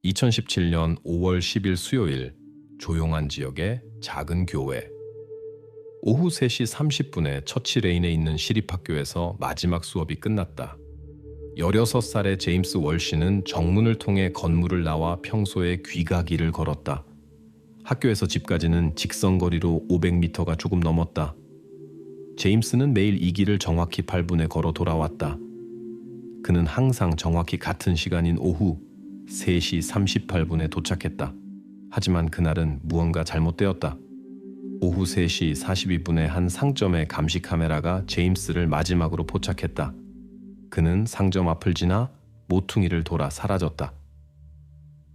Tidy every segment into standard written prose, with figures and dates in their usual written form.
2017년 5월 10일 수요일 조용한 지역의 작은 교회. 오후 3시 30분에 처치레인에 있는 시립학교에서 마지막 수업이 끝났다. 16살의 제임스 월시는 정문을 통해 건물을 나와 평소에 귀가길을 걸었다. 학교에서 집까지는 직선거리로 500m가 조금 넘었다. 제임스는 매일 이 길을 정확히 8분에 걸어 돌아왔다. 그는 항상 정확히 같은 시간인 오후 3시 38분에 도착했다. 하지만 그날은 무언가 잘못되었다. 오후 3시 42분에 한 상점의 감시 카메라가 제임스를 마지막으로 포착했다. 그는 상점 앞을 지나 모퉁이를 돌아 사라졌다.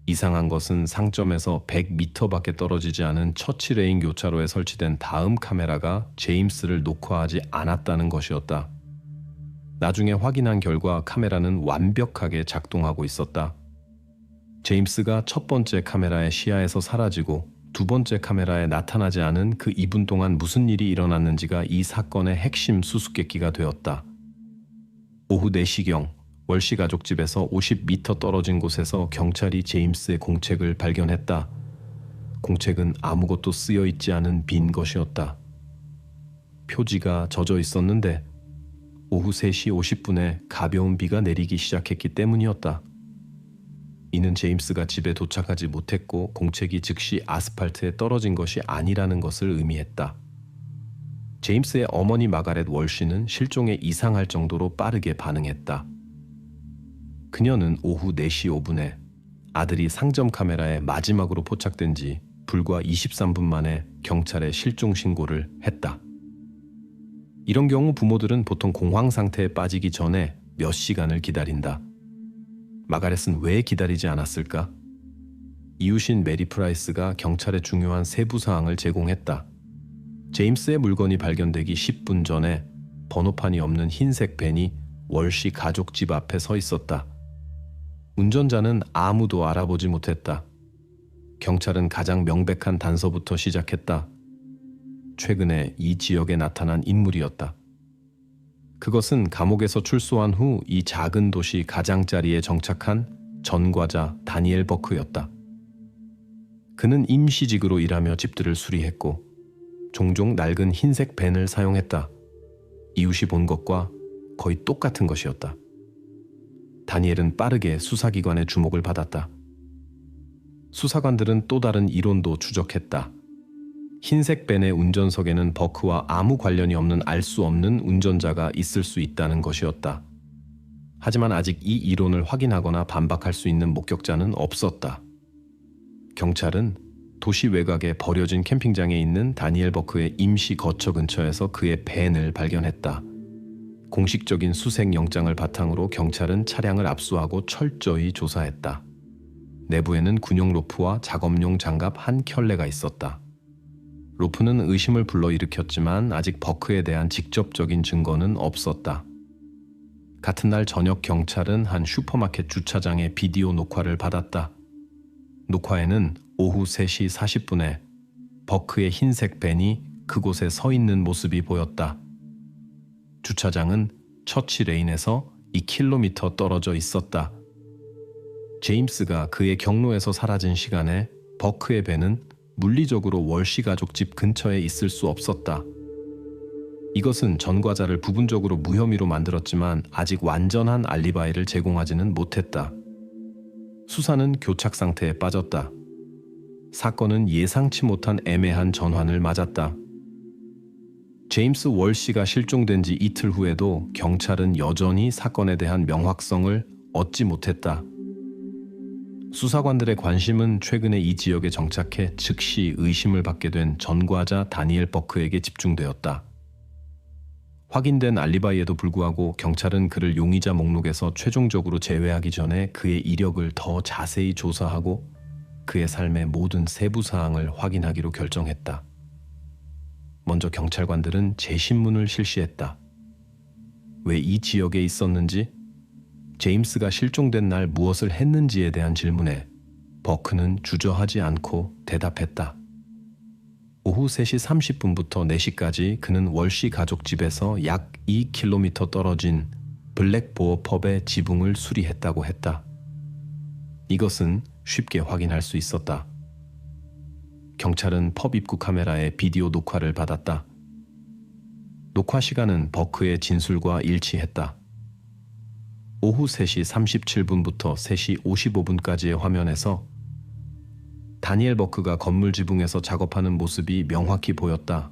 이상한 것은 상점에서 100m밖에 떨어지지 않은 처치레인 교차로에 설치된 다음 카메라가 제임스를 녹화하지 않았다는 것이었다. 나중에 확인한 결과 카메라는 완벽하게 작동하고 있었다. 제임스가 첫 번째 카메라의 시야에서 사라지고 두 번째 카메라에 나타나지 않은 그 2분 동안 무슨 일이 일어났는지가 이 사건의 핵심 수수께끼가 되었다. 오후 4시경 월시 가족 집에서 50m 떨어진 곳에서 경찰이 제임스의 공책을 발견했다. 공책은 아무것도 쓰여 있지 않은 빈 것이었다. 표지가 젖어 있었는데 오후 3시 50분에 가벼운 비가 내리기 시작했기 때문이었다. 이는 제임스가 집에 도착하지 못했고 공책이 즉시 아스팔트에 떨어진 것이 아니라는 것을 의미했다. 제임스의 어머니 마가렛 월시는 실종에 이상할 정도로 빠르게 반응했다. 그녀는 오후 4시 5분에 아들이 상점 카메라에 마지막으로 포착된 지 불과 23분 만에 경찰에 실종 신고를 했다. 이런 경우 부모들은 보통 공황 상태에 빠지기 전에 몇 시간을 기다린다. 마가렛은 왜 기다리지 않았을까? 이웃인 메리 프라이스가 경찰에 중요한 세부 사항을 제공했다. 제임스의 물건이 발견되기 10분 전에 번호판이 없는 흰색 밴이 월시 가족 집 앞에 서 있었다. 운전자는 아무도 알아보지 못했다. 경찰은 가장 명백한 단서부터 시작했다. 최근에 이 지역에 나타난 인물이었다. 그것은 감옥에서 출소한 후 이 작은 도시 가장자리에 정착한 전과자 다니엘 버크였다. 그는 임시직으로 일하며 집들을 수리했고 종종 낡은 흰색 밴을 사용했다. 이웃이 본 것과 거의 똑같은 것이었다. 다니엘은 빠르게 수사기관의 주목을 받았다. 수사관들은 또 다른 이론도 추적했다. 흰색 밴의 운전석에는 버크와 아무 관련이 없는 알 수 없는 운전자가 있을 수 있다는 것이었다. 하지만 아직 이 이론을 확인하거나 반박할 수 있는 목격자는 없었다. 경찰은 도시 외곽에 버려진 캠핑장에 있는 다니엘 버크의 임시 거처 근처에서 그의 밴을 발견했다. 공식적인 수색 영장을 바탕으로 경찰은 차량을 압수하고 철저히 조사했다. 내부에는 군용 로프와 작업용 장갑 한 켤레가 있었다. 로프는 의심을 불러일으켰지만 아직 버크에 대한 직접적인 증거는 없었다. 같은 날 저녁 경찰은 한 슈퍼마켓 주차장의 비디오 녹화를 받았다. 녹화에는 오후 3시 40분에 버크의 흰색 밴이 그곳에 서 있는 모습이 보였다. 주차장은 처치레인에서 2km 떨어져 있었다. 제임스가 그의 경로에서 사라진 시간에 버크의 밴은 물리적으로 월시 가족 집 근처에 있을 수 없었다. 이것은 전과자를 부분적으로 무혐의로 만들었지만 아직 완전한 알리바이를 제공하지는 못했다. 수사는 교착 상태에 빠졌다. 사건은 예상치 못한 애매한 전환을 맞았다. 제임스 월시가 실종된 지 이틀 후에도 경찰은 여전히 사건에 대한 명확성을 얻지 못했다. 수사관들의 관심은 최근에 이 지역에 정착해 즉시 의심을 받게 된 전과자 다니엘 버크에게 집중되었다. 확인된 알리바이에도 불구하고 경찰은 그를 용의자 목록에서 최종적으로 제외하기 전에 그의 이력을 더 자세히 조사하고 그의 삶의 모든 세부 사항을 확인하기로 결정했다. 먼저 경찰관들은 재신문을 실시했다. 왜 이 지역에 있었는지, 제임스가 실종된 날 무엇을 했는지에 대한 질문에 버크는 주저하지 않고 대답했다. 오후 3시 30분부터 4시까지 그는 월시 가족 집에서 약 2km 떨어진 블랙보어 펍의 지붕을 수리했다고 했다. 이것은 쉽게 확인할 수 있었다. 경찰은 펍 입구 카메라에 비디오 녹화를 받았다. 녹화 시간은 버크의 진술과 일치했다. 오후 3시 37분부터 3시 55분까지의 화면에서 다니엘 버크가 건물 지붕에서 작업하는 모습이 명확히 보였다.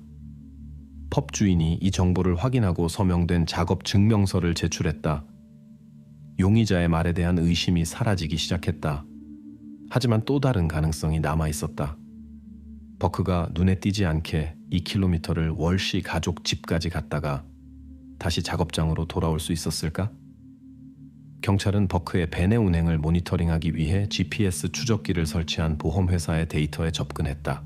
펍 주인이 이 정보를 확인하고 서명된 작업 증명서를 제출했다. 용의자의 말에 대한 의심이 사라지기 시작했다. 하지만 또 다른 가능성이 남아 있었다. 버크가 눈에 띄지 않게 2km를 월시 가족 집까지 갔다가 다시 작업장으로 돌아올 수 있었을까? 경찰은 버크의 배내 운행을 모니터링하기 위해 GPS 추적기를 설치한 보험회사의 데이터에 접근했다.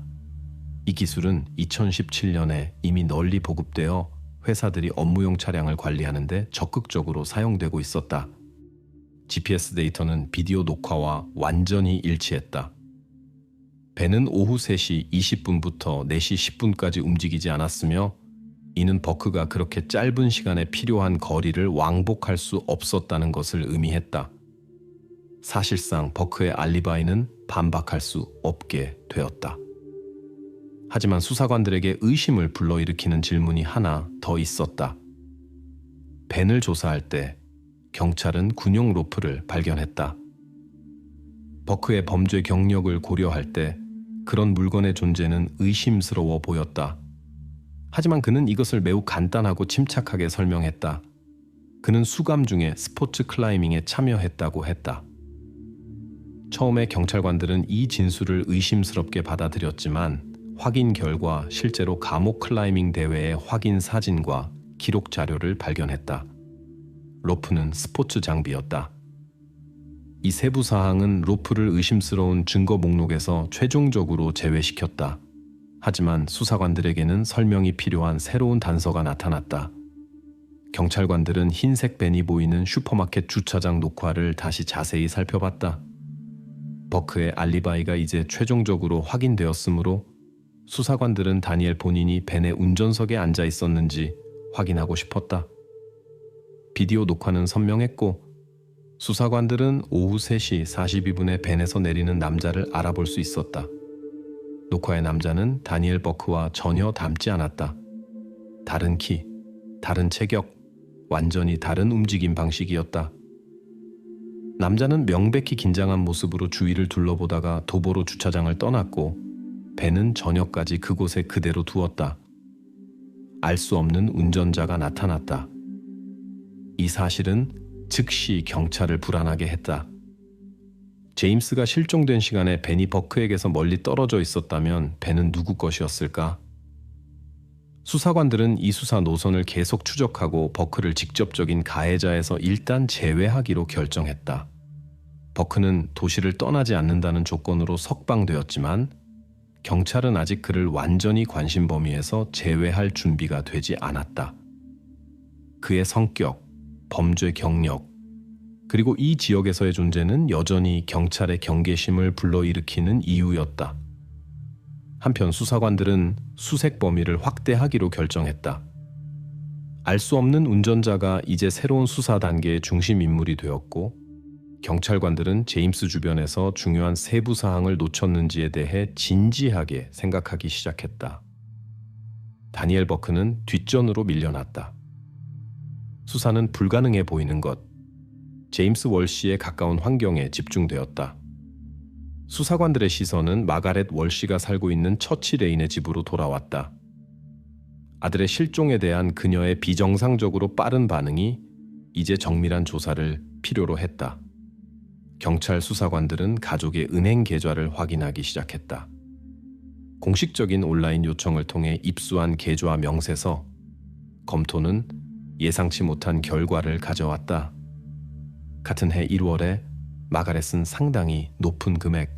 이 기술은 2017년에 이미 널리 보급되어 회사들이 업무용 차량을 관리하는 데 적극적으로 사용되고 있었다. GPS 데이터는 비디오 녹화와 완전히 일치했다. 배는 오후 3시 20분부터 4시 10분까지 움직이지 않았으며 이는 버크가 그렇게 짧은 시간에 필요한 거리를 왕복할 수 없었다는 것을 의미했다. 사실상 버크의 알리바이는 반박할 수 없게 되었다. 하지만 수사관들에게 의심을 불러일으키는 질문이 하나 더 있었다. 벤을 조사할 때 경찰은 군용 로프를 발견했다. 버크의 범죄 경력을 고려할 때 그런 물건의 존재는 의심스러워 보였다. 하지만 그는 이것을 매우 간단하고 침착하게 설명했다. 그는 수감 중에 스포츠 클라이밍에 참여했다고 했다. 처음에 경찰관들은 이 진술을 의심스럽게 받아들였지만 확인 결과 실제로 감옥 클라이밍 대회의 확인 사진과 기록 자료를 발견했다. 로프는 스포츠 장비였다. 이 세부 사항은 로프를 의심스러운 증거 목록에서 최종적으로 제외시켰다. 하지만 수사관들에게는 설명이 필요한 새로운 단서가 나타났다. 경찰관들은 흰색 밴이 보이는 슈퍼마켓 주차장 녹화를 다시 자세히 살펴봤다. 버크의 알리바이가 이제 최종적으로 확인되었으므로 수사관들은 다니엘 본인이 밴의 운전석에 앉아 있었는지 확인하고 싶었다. 비디오 녹화는 선명했고 수사관들은 오후 3시 42분에 밴에서 내리는 남자를 알아볼 수 있었다. 녹화의 남자는 다니엘 버크와 전혀 닮지 않았다. 다른 키, 다른 체격, 완전히 다른 움직임 방식이었다. 남자는 명백히 긴장한 모습으로 주위를 둘러보다가 도보로 주차장을 떠났고 밴은 저녁까지 그곳에 그대로 두었다. 알 수 없는 운전자가 나타났다. 이 사실은 즉시 경찰을 불안하게 했다. 제임스가 실종된 시간에 벤이 버크에게서 멀리 떨어져 있었다면 벤은 누구 것이었을까? 수사관들은 이 수사 노선을 계속 추적하고 버크를 직접적인 가해자에서 일단 제외하기로 결정했다. 버크는 도시를 떠나지 않는다는 조건으로 석방되었지만 경찰은 아직 그를 완전히 관심 범위에서 제외할 준비가 되지 않았다. 그의 성격, 범죄 경력, 그리고 이 지역에서의 존재는 여전히 경찰의 경계심을 불러일으키는 이유였다. 한편 수사관들은 수색 범위를 확대하기로 결정했다. 알 수 없는 운전자가 이제 새로운 수사 단계의 중심 인물이 되었고 경찰관들은 제임스 주변에서 중요한 세부 사항을 놓쳤는지에 대해 진지하게 생각하기 시작했다. 다니엘 버크는 뒷전으로 밀려났다. 수사는 불가능해 보이는 것, 제임스 월시에 가까운 환경에 집중되었다. 수사관들의 시선은 마가렛 월시가 살고 있는 처치 레인의 집으로 돌아왔다. 아들의 실종에 대한 그녀의 비정상적으로 빠른 반응이 이제 정밀한 조사를 필요로 했다. 경찰 수사관들은 가족의 은행 계좌를 확인하기 시작했다. 공식적인 온라인 요청을 통해 입수한 계좌 명세서, 검토는 예상치 못한 결과를 가져왔다. 같은 해 1월에 마가렛은 상당히 높은 금액,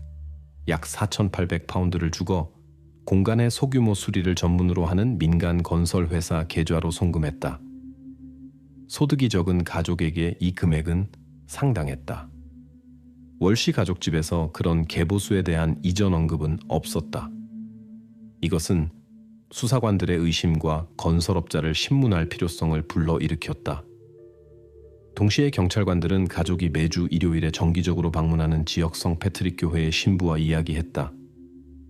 약 4,800파운드를 주고 공간의 소규모 수리를 전문으로 하는 민간 건설 회사 계좌로 송금했다. 소득이 적은 가족에게 이 금액은 상당했다. 월시 가족 집에서 그런 계보수에 대한 이전 언급은 없었다. 이것은 수사관들의 의심과 건설업자를 신문할 필요성을 불러일으켰다. 동시에 경찰관들은 가족이 매주 일요일에 정기적으로 방문하는 지역성 패트릭 교회의 신부와 이야기했다.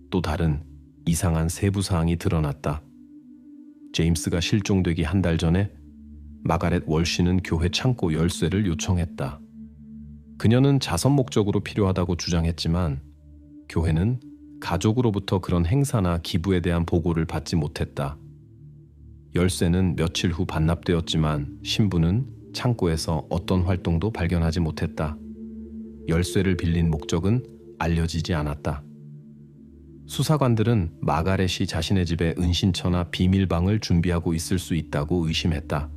또 다른 이상한 세부 사항이 드러났다. 제임스가 실종되기 한 달 전에 마가렛 월시는 교회 창고 열쇠를 요청했다. 그녀는 자선 목적으로 필요하다고 주장했지만 교회는 가족으로부터 그런 행사나 기부에 대한 보고를 받지 못했다. 열쇠는 며칠 후 반납되었지만 신부는 창고에서 어떤 활동도 발견하지 못했다. 열쇠를 빌린 목적은 알려지지 않았다. 수사관들은 마가렛이 자신의 집에 은신처나 비밀방을 준비하고 있을 수 있다고 의심했다.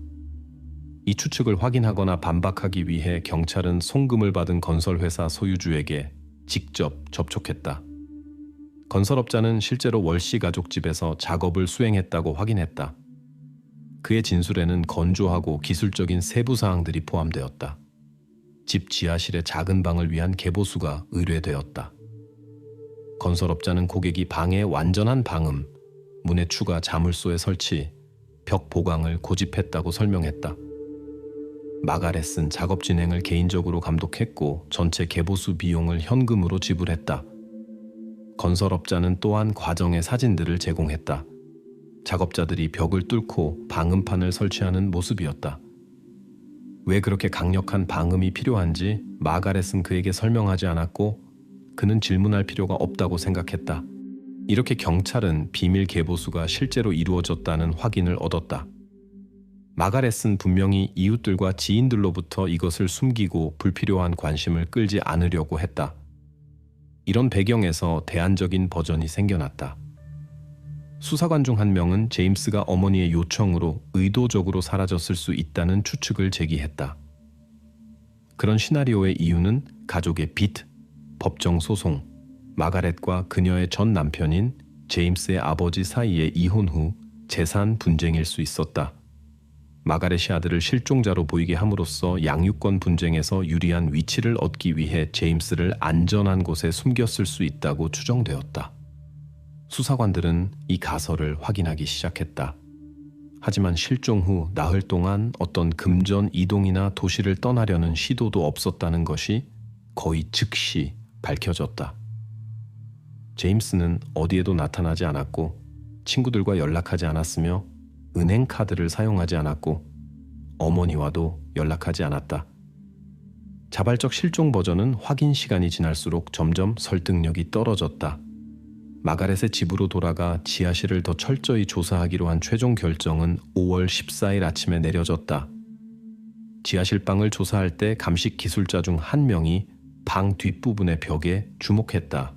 이 추측을 확인하거나 반박하기 위해 경찰은 송금을 받은 건설회사 소유주에게 직접 접촉했다. 건설업자는 실제로 월시 가족 집에서 작업을 수행했다고 확인했다. 그의 진술에는 건조하고 기술적인 세부 사항들이 포함되었다. 집 지하실의 작은 방을 위한 개보수가 의뢰되었다. 건설업자는 고객이 방의 완전한 방음, 문의 추가 자물쇠의 설치, 벽 보강을 고집했다고 설명했다. 마가렛은 작업 진행을 개인적으로 감독했고 전체 개보수 비용을 현금으로 지불했다. 건설업자는 또한 과정의 사진들을 제공했다. 작업자들이 벽을 뚫고 방음판을 설치하는 모습이었다. 왜 그렇게 강력한 방음이 필요한지 마가렛은 그에게 설명하지 않았고 그는 질문할 필요가 없다고 생각했다. 이렇게 경찰은 비밀 개보수가 실제로 이루어졌다는 확인을 얻었다. 마가렛은 분명히 이웃들과 지인들로부터 이것을 숨기고 불필요한 관심을 끌지 않으려고 했다. 이런 배경에서 대안적인 버전이 생겨났다. 수사관 중 한 명은 제임스가 어머니의 요청으로 의도적으로 사라졌을 수 있다는 추측을 제기했다. 그런 시나리오의 이유는 가족의 빚, 법정 소송, 마가렛과 그녀의 전 남편인 제임스의 아버지 사이의 이혼 후 재산 분쟁일 수 있었다. 마가렛이 아들을 실종자로 보이게 함으로써 양육권 분쟁에서 유리한 위치를 얻기 위해 제임스를 안전한 곳에 숨겼을 수 있다고 추정되었다. 수사관들은 이 가설을 확인하기 시작했다. 하지만 실종 후 나흘 동안 어떤 금전 이동이나 도시를 떠나려는 시도도 없었다는 것이 거의 즉시 밝혀졌다. 제임스는 어디에도 나타나지 않았고 친구들과 연락하지 않았으며 은행 카드를 사용하지 않았고 어머니와도 연락하지 않았다. 자발적 실종 버전은 확인 시간이 지날수록 점점 설득력이 떨어졌다. 마가렛의 집으로 돌아가 지하실을 더 철저히 조사하기로 한 최종 결정은 5월 14일 아침에 내려졌다. 지하실 방을 조사할 때 감식 기술자 중 한 명이 방 뒷부분의 벽에 주목했다.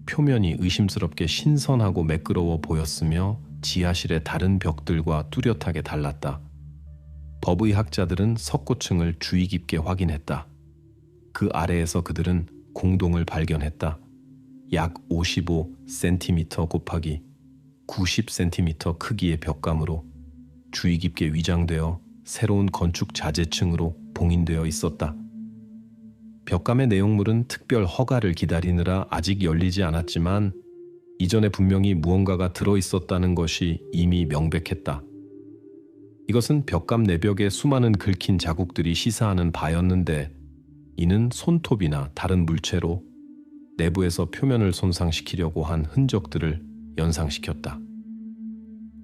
표면이 의심스럽게 신선하고 매끄러워 보였으며 지하실의 다른 벽들과 뚜렷하게 달랐다. 법의학자들은 석고층을 주의 깊게 확인했다. 그 아래에서 그들은 공동을 발견했다. 약 55cm 곱하기 90cm 크기의 벽감으로 주의 깊게 위장되어 새로운 건축 자재층으로 봉인되어 있었다. 벽감의 내용물은 특별 허가를 기다리느라 아직 열리지 않았지만 이전에 분명히 무언가가 들어있었다는 것이 이미 명백했다. 이것은 벽감 내벽에 수많은 긁힌 자국들이 시사하는 바였는데 이는 손톱이나 다른 물체로 내부에서 표면을 손상시키려고 한 흔적들을 연상시켰다.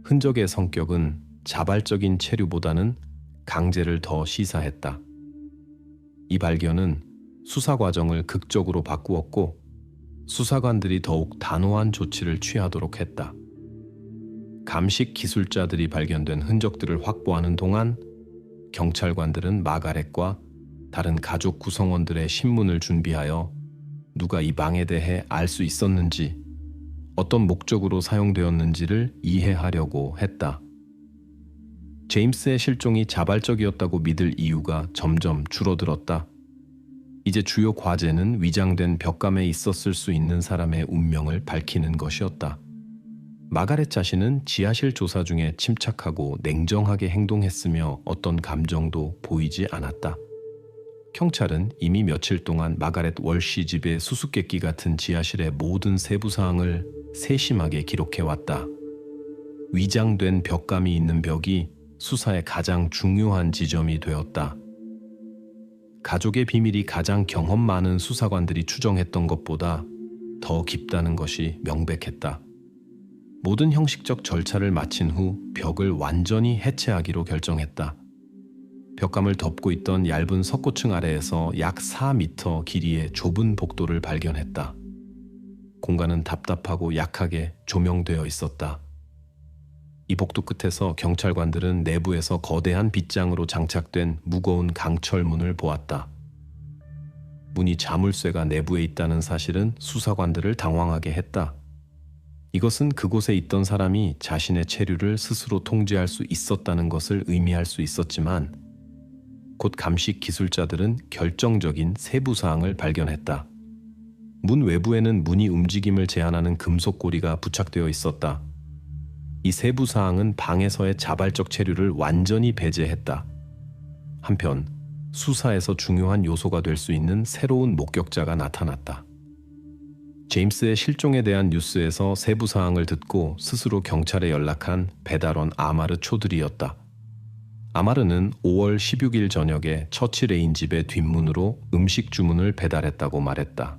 흔적의 성격은 자발적인 체류보다는 강제를 더 시사했다. 이 발견은 수사 과정을 극적으로 바꾸었고 수사관들이 더욱 단호한 조치를 취하도록 했다. 감식 기술자들이 발견된 흔적들을 확보하는 동안 경찰관들은 마가렛과 다른 가족 구성원들의 신문을 준비하여 누가 이 방에 대해 알 수 있었는지, 어떤 목적으로 사용되었는지를 이해하려고 했다. 제임스의 실종이 자발적이었다고 믿을 이유가 점점 줄어들었다. 이제 주요 과제는 위장된 벽감에 있었을 수 있는 사람의 운명을 밝히는 것이었다. 마가렛 자신은 지하실 조사 중에 침착하고 냉정하게 행동했으며 어떤 감정도 보이지 않았다. 경찰은 이미 며칠 동안 마가렛 월시 집의 수수께끼 같은 지하실의 모든 세부 사항을 세심하게 기록해왔다. 위장된 벽감이 있는 벽이 수사의 가장 중요한 지점이 되었다. 가족의 비밀이 가장 경험 많은 수사관들이 추정했던 것보다 더 깊다는 것이 명백했다. 모든 형식적 절차를 마친 후 벽을 완전히 해체하기로 결정했다. 벽감을 덮고 있던 얇은 석고층 아래에서 약 4m 길이의 좁은 복도를 발견했다. 공간은 답답하고 약하게 조명되어 있었다. 이 복도 끝에서 경찰관들은 내부에서 거대한 빗장으로 장착된 무거운 강철문을 보았다. 문이 자물쇠가 내부에 있다는 사실은 수사관들을 당황하게 했다. 이것은 그곳에 있던 사람이 자신의 체류를 스스로 통제할 수 있었다는 것을 의미할 수 있었지만 곧 감식 기술자들은 결정적인 세부 사항을 발견했다. 문 외부에는 문이 움직임을 제한하는 금속 고리가 부착되어 있었다. 이 세부 사항은 방에서의 자발적 체류를 완전히 배제했다. 한편 수사에서 중요한 요소가 될 수 있는 새로운 목격자가 나타났다. 제임스의 실종에 대한 뉴스에서 세부 사항을 듣고 스스로 경찰에 연락한 배달원 아마르 초드리였다. 아마르는 5월 16일 저녁에 처치레인 집의 뒷문으로 음식 주문을 배달했다고 말했다.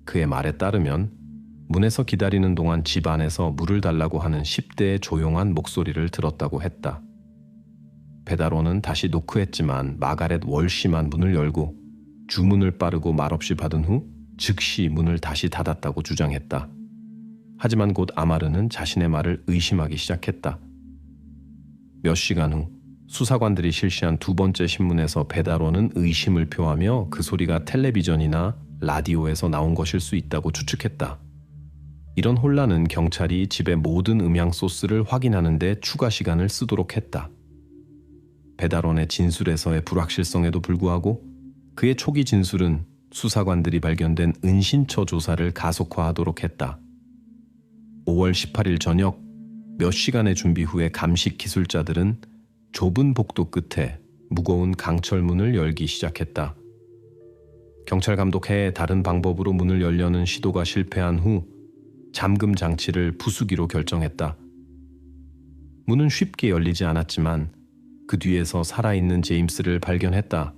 그의 말에 따르면 문에서 기다리는 동안 집 안에서 물을 달라고 하는 10대의 조용한 목소리를 들었다고 했다. 배달원은 다시 노크했지만 마가렛 월시만 문을 열고 주문을 빠르고 말없이 받은 후 즉시 문을 다시 닫았다고 주장했다. 하지만 곧 아마르는 자신의 말을 의심하기 시작했다. 몇 시간 후 수사관들이 실시한 두 번째 신문에서 배달원은 의심을 표하며 그 소리가 텔레비전이나 라디오에서 나온 것일 수 있다고 추측했다. 이런 혼란은 경찰이 집의 모든 음향 소스를 확인하는 데 추가 시간을 쓰도록 했다. 배달원의 진술에서의 불확실성에도 불구하고 그의 초기 진술은 수사관들이 발견된 은신처 조사를 가속화하도록 했다. 5월 18일 저녁 몇 시간의 준비 후에 감식 기술자들은 좁은 복도 끝에 무거운 강철문을 열기 시작했다. 경찰 감독해에 다른 방법으로 문을 열려는 시도가 실패한 후 잠금 장치를 부수기로 결정했다. 문은 쉽게 열리지 않았지만 그 뒤에서 살아있는 제임스를 발견했다.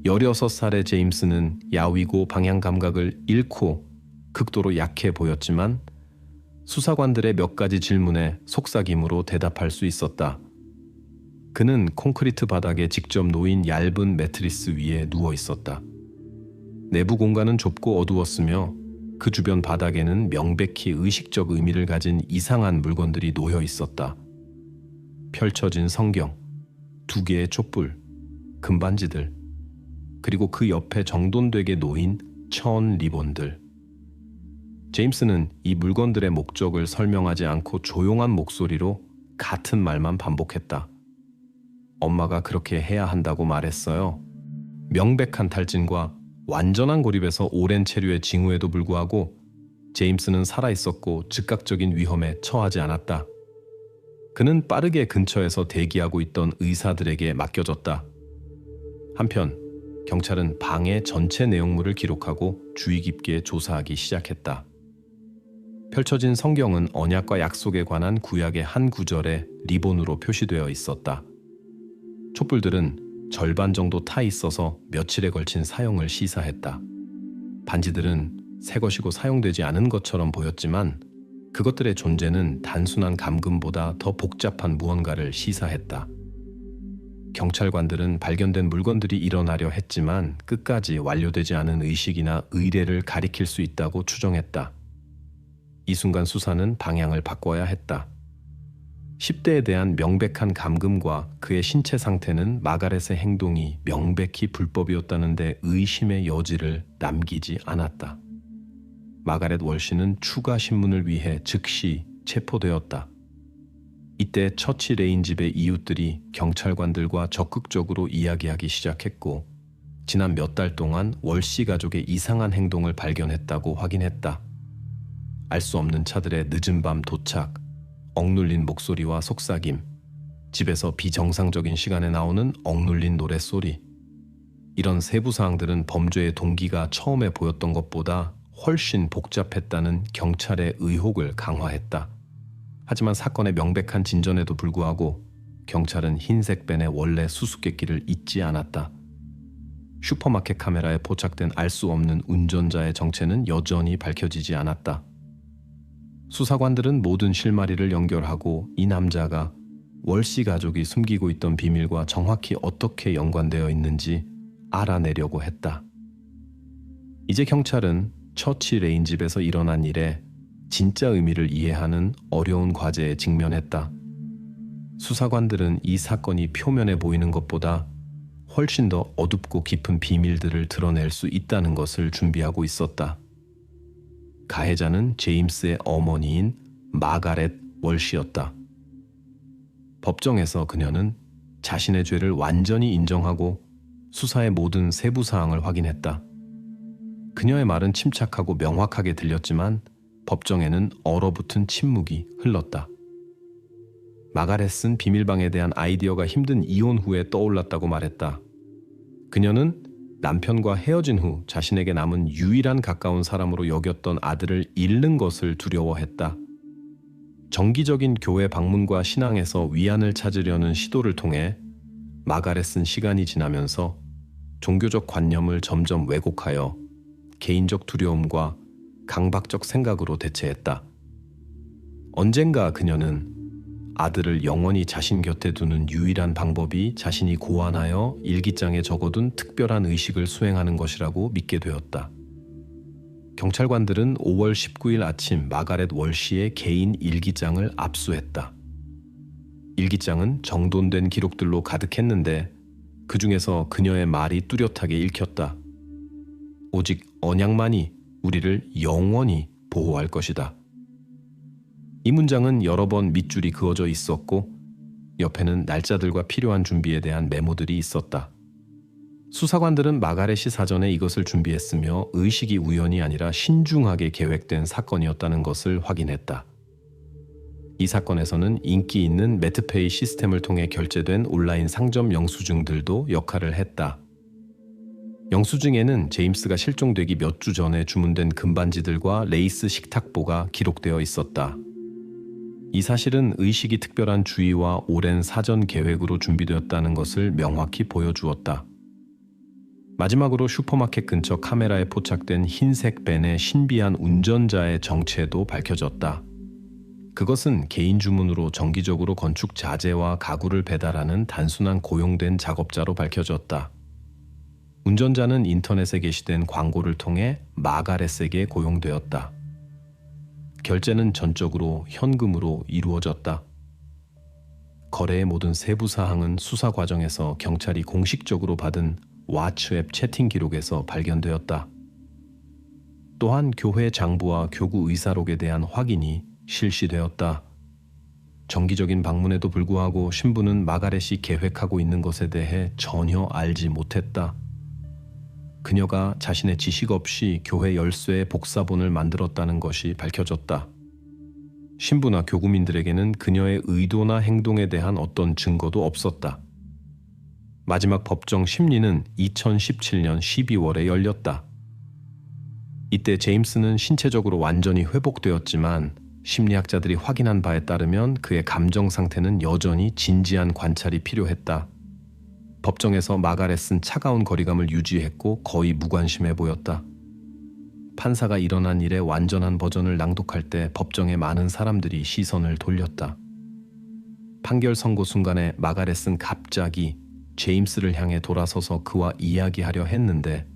16살의 제임스는 야위고 방향 감각을 잃고 극도로 약해 보였지만 수사관들의 몇 가지 질문에 속삭임으로 대답할 수 있었다. 그는 콘크리트 바닥에 직접 놓인 얇은 매트리스 위에 누워 있었다. 내부 공간은 좁고 어두웠으며 그 주변 바닥에는 명백히 의식적 의미를 가진 이상한 물건들이 놓여 있었다. 펼쳐진 성경, 2개의 촛불, 금반지들, 그리고 그 옆에 정돈되게 놓인 천 리본들. 제임스는 이 물건들의 목적을 설명하지 않고 조용한 목소리로 같은 말만 반복했다. 엄마가 그렇게 해야 한다고 말했어요. 명백한 탈진과 완전한 고립에서 오랜 체류의 징후에도 불구하고 제임스는 살아있었고 즉각적인 위험에 처하지 않았다. 그는 빠르게 근처에서 대기하고 있던 의사들에게 맡겨졌다. 한편 경찰은 방의 전체 내용물을 기록하고 주의 깊게 조사하기 시작했다. 펼쳐진 성경은 언약과 약속에 관한 구약의 한 구절에 리본으로 표시되어 있었다. 촛불들은 절반 정도 타 있어서 며칠에 걸친 사용을 시사했다. 반지들은 새 것이고 사용되지 않은 것처럼 보였지만 그것들의 존재는 단순한 감금보다 더 복잡한 무언가를 시사했다. 경찰관들은 발견된 물건들이 일어나려 했지만 끝까지 완료되지 않은 의식이나 의례를 가리킬 수 있다고 추정했다. 이 순간 수사는 방향을 바꿔야 했다. 10대에 대한 명백한 감금과 그의 신체 상태는 마가렛의 행동이 명백히 불법이었다는 데 의심의 여지를 남기지 않았다. 마가렛 월시는 추가 신문을 위해 즉시 체포되었다. 이때 처치 레인 집의 이웃들이 경찰관들과 적극적으로 이야기하기 시작했고 지난 몇 달 동안 월시 가족의 이상한 행동을 발견했다고 확인했다. 알 수 없는 차들의 늦은 밤 도착, 억눌린 목소리와 속삭임, 집에서 비정상적인 시간에 나오는 억눌린 노랫소리. 이런 세부 사항들은 범죄의 동기가 처음에 보였던 것보다 훨씬 복잡했다는 경찰의 의혹을 강화했다. 하지만 사건의 명백한 진전에도 불구하고 경찰은 흰색 벤의 원래 수수께끼를 잊지 않았다. 슈퍼마켓 카메라에 포착된 알 수 없는 운전자의 정체는 여전히 밝혀지지 않았다. 수사관들은 모든 실마리를 연결하고 이 남자가 월씨 가족이 숨기고 있던 비밀과 정확히 어떻게 연관되어 있는지 알아내려고 했다. 이제 경찰은 처치 레인 집에서 일어난 일에 진짜 의미를 이해하는 어려운 과제에 직면했다. 수사관들은 이 사건이 표면에 보이는 것보다 훨씬 더 어둡고 깊은 비밀들을 드러낼 수 있다는 것을 준비하고 있었다. 가해자는 제임스의 어머니인 마가렛 월시였다. 법정에서 그녀는 자신의 죄를 완전히 인정하고 수사의 모든 세부 사항을 확인했다. 그녀의 말은 침착하고 명확하게 들렸지만 법정에는 얼어붙은 침묵이 흘렀다. 마가렛은 비밀방에 대한 아이디어가 힘든 이혼 후에 떠올랐다고 말했다. 그녀는 남편과 헤어진 후 자신에게 남은 유일한 가까운 사람으로 여겼던 아들을 잃는 것을 두려워했다. 정기적인 교회 방문과 신앙에서 위안을 찾으려는 시도를 통해 마가렛은 시간이 지나면서 종교적 관념을 점점 왜곡하여 개인적 두려움과 강박적 생각으로 대체했다. 언젠가 그녀는 아들을 영원히 자신 곁에 두는 유일한 방법이 자신이 고안하여 일기장에 적어둔 특별한 의식을 수행하는 것이라고 믿게 되었다. 경찰관들은 5월 19일 아침 마가렛 월시의 개인 일기장을 압수했다. 일기장은 정돈된 기록들로 가득했는데 그 중에서 그녀의 말이 뚜렷하게 읽혔다. 오직 언약만이 우리를 영원히 보호할 것이다. 이 문장은 여러 번 밑줄이 그어져 있었고 옆에는 날짜들과 필요한 준비에 대한 메모들이 있었다. 수사관들은 마가렛이 사전에 이것을 준비했으며 의식이 우연이 아니라 신중하게 계획된 사건이었다는 것을 확인했다. 이 사건에서는 인기 있는 매트페이 시스템을 통해 결제된 온라인 상점 영수증들도 역할을 했다. 영수증에는 제임스가 실종되기 몇 주 전에 주문된 금반지들과 레이스 식탁보가 기록되어 있었다. 이 사실은 의식이 특별한 주의와 오랜 사전 계획으로 준비되었다는 것을 명확히 보여주었다. 마지막으로 슈퍼마켓 근처 카메라에 포착된 흰색 밴의 신비한 운전자의 정체도 밝혀졌다. 그것은 개인 주문으로 정기적으로 건축 자재와 가구를 배달하는 단순한 고용된 작업자로 밝혀졌다. 운전자는 인터넷에 게시된 광고를 통해 마가렛에게 고용되었다. 결제는 전적으로 현금으로 이루어졌다. 거래의 모든 세부 사항은 수사 과정에서 경찰이 공식적으로 받은 왓츠앱 채팅 기록에서 발견되었다. 또한 교회 장부와 교구 의사록에 대한 확인이 실시되었다. 정기적인 방문에도 불구하고 신부는 마가렛이 계획하고 있는 것에 대해 전혀 알지 못했다. 그녀가 자신의 지식 없이 교회 열쇠의 복사본을 만들었다는 것이 밝혀졌다. 신부나 교구민들에게는 그녀의 의도나 행동에 대한 어떤 증거도 없었다. 마지막 법정 심리는 2017년 12월에 열렸다. 이때 제임스는 신체적으로 완전히 회복되었지만 심리학자들이 확인한 바에 따르면 그의 감정 상태는 여전히 진지한 관찰이 필요했다. 법정에서 마가렛은 차가운 거리감을 유지했고 거의 무관심해 보였다. 판사가 일어난 일의 완전한 버전을 낭독할 때 법정에 많은 사람들이 시선을 돌렸다. 판결 선고 순간에 마가렛은 갑자기 제임스를 향해 돌아서서 그와 이야기하려 했는데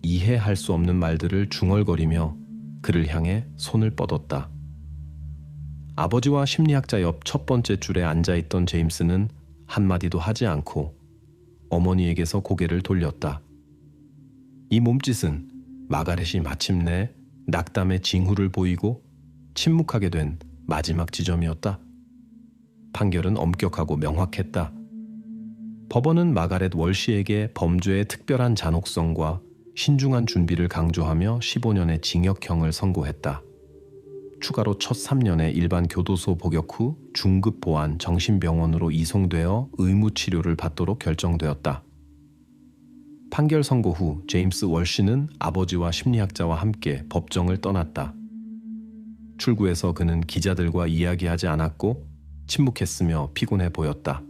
이해할 수 없는 말들을 중얼거리며 그를 향해 손을 뻗었다. 아버지와 심리학자 옆 첫 번째 줄에 앉아있던 제임스는 한마디도 하지 않고 어머니에게서 고개를 돌렸다. 이 몸짓은 마가렛이 마침내 낙담의 징후를 보이고 침묵하게 된 마지막 지점이었다. 판결은 엄격하고 명확했다. 법원은 마가렛 월시에게 범죄의 특별한 잔혹성과 신중한 준비를 강조하며 15년의 징역형을 선고했다. 추가로 첫 3년의 일반 교도소 복역 후 중급 보안 정신병원으로 이송되어 의무 치료를 받도록 결정되었다. 판결 선고 후 제임스 월시는 아버지와 심리학자와 함께 법정을 떠났다. 출구에서 그는 기자들과 이야기하지 않았고 침묵했으며 피곤해 보였다.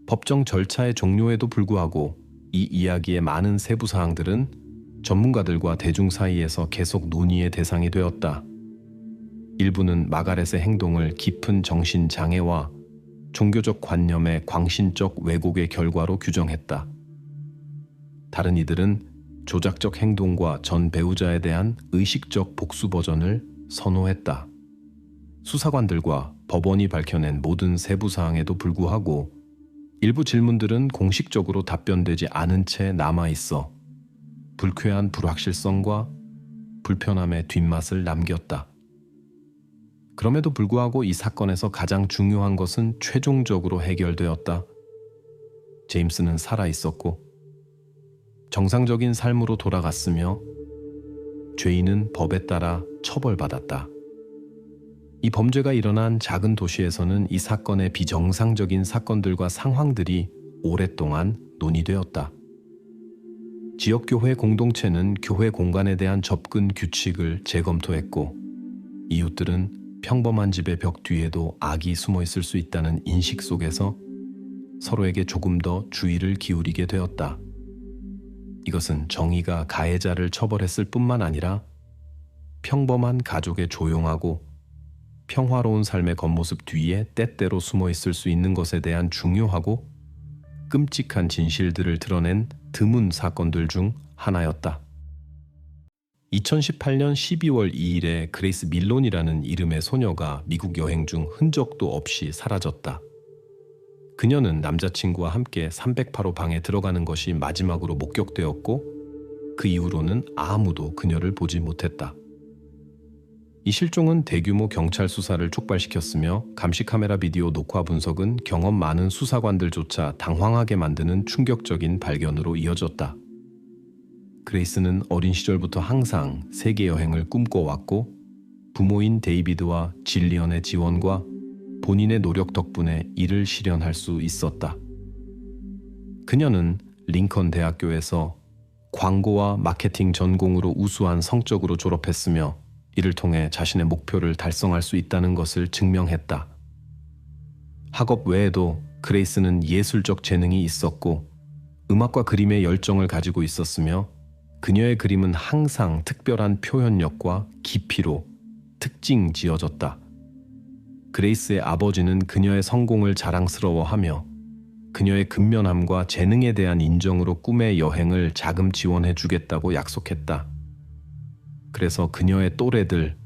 법정 절차의 종료에도 불구하고 이 이야기의 많은 세부 사항들은 전문가들과 대중 사이에서 계속 논의의 대상이 되었다. 일부는 마가렛의 행동을 깊은 정신 장애와 종교적 관념의 광신적 왜곡의 결과로 규정했다. 다른 이들은 조작적 행동과 전 배우자에 대한 의식적 복수 버전을 선호했다. 수사관들과 법원이 밝혀낸 모든 세부 사항에도 불구하고 일부 질문들은 공식적으로 답변되지 않은 채 남아있어 불쾌한 불확실성과 불편함의 뒷맛을 남겼다. 그럼에도 불구하고 이 사건에서 가장 중요한 것은 최종적으로 해결되었다. 제임스는 살아있었고 정상적인 삶으로 돌아갔으며 죄인은 법에 따라 처벌받았다. 이 범죄가 일어난 작은 도시에서는 이 사건의 비정상적인 사건들과 상황들이 오랫동안 논의되었다. 지역교회 공동체는 교회 공간에 대한 접근 규칙을 재검토했고, 이웃들은 평범한 집의 벽 뒤에도 악이 숨어 있을 수 있다는 인식 속에서 서로에게 조금 더 주의를 기울이게 되었다. 이것은 정의가 가해자를 처벌했을 뿐만 아니라 평범한 가족의 조용하고 평화로운 삶의 겉모습 뒤에 때때로 숨어 있을 수 있는 것에 대한 중요하고 끔찍한 진실들을 드러낸 드문 사건들 중 하나였다. 2018년 12월 2일에 그레이스 밀론이라는 이름의 소녀가 미국 여행 중 흔적도 없이 사라졌다. 그녀는 남자친구와 함께 308호 방에 들어가는 것이 마지막으로 목격되었고, 그 이후로는 아무도 그녀를 보지 못했다. 이 실종은 대규모 경찰 수사를 촉발시켰으며 감시 카메라 비디오 녹화 분석은 경험 많은 수사관들조차 당황하게 만드는 충격적인 발견으로 이어졌다. 그레이스는 어린 시절부터 항상 세계 여행을 꿈꿔왔고, 부모인 데이비드와 질리언의 지원과 본인의 노력 덕분에 이를 실현할 수 있었다. 그녀는 링컨 대학교에서 광고와 마케팅 전공으로 우수한 성적으로 졸업했으며, 이를 통해 자신의 목표를 달성할 수 있다는 것을 증명했다. 학업 외에도 그레이스는 예술적 재능이 있었고 음악과 그림의 열정을 가지고 있었으며, 그녀의 그림은 항상 특별한 표현력과 깊이로 특징 지어졌다. 그레이스의 아버지는 그녀의 성공을 자랑스러워하며 그녀의 근면함과 재능에 대한 인정으로 꿈의 여행을 자금 지원해 주겠다고 약속했다. 그래서 그녀의 또래들,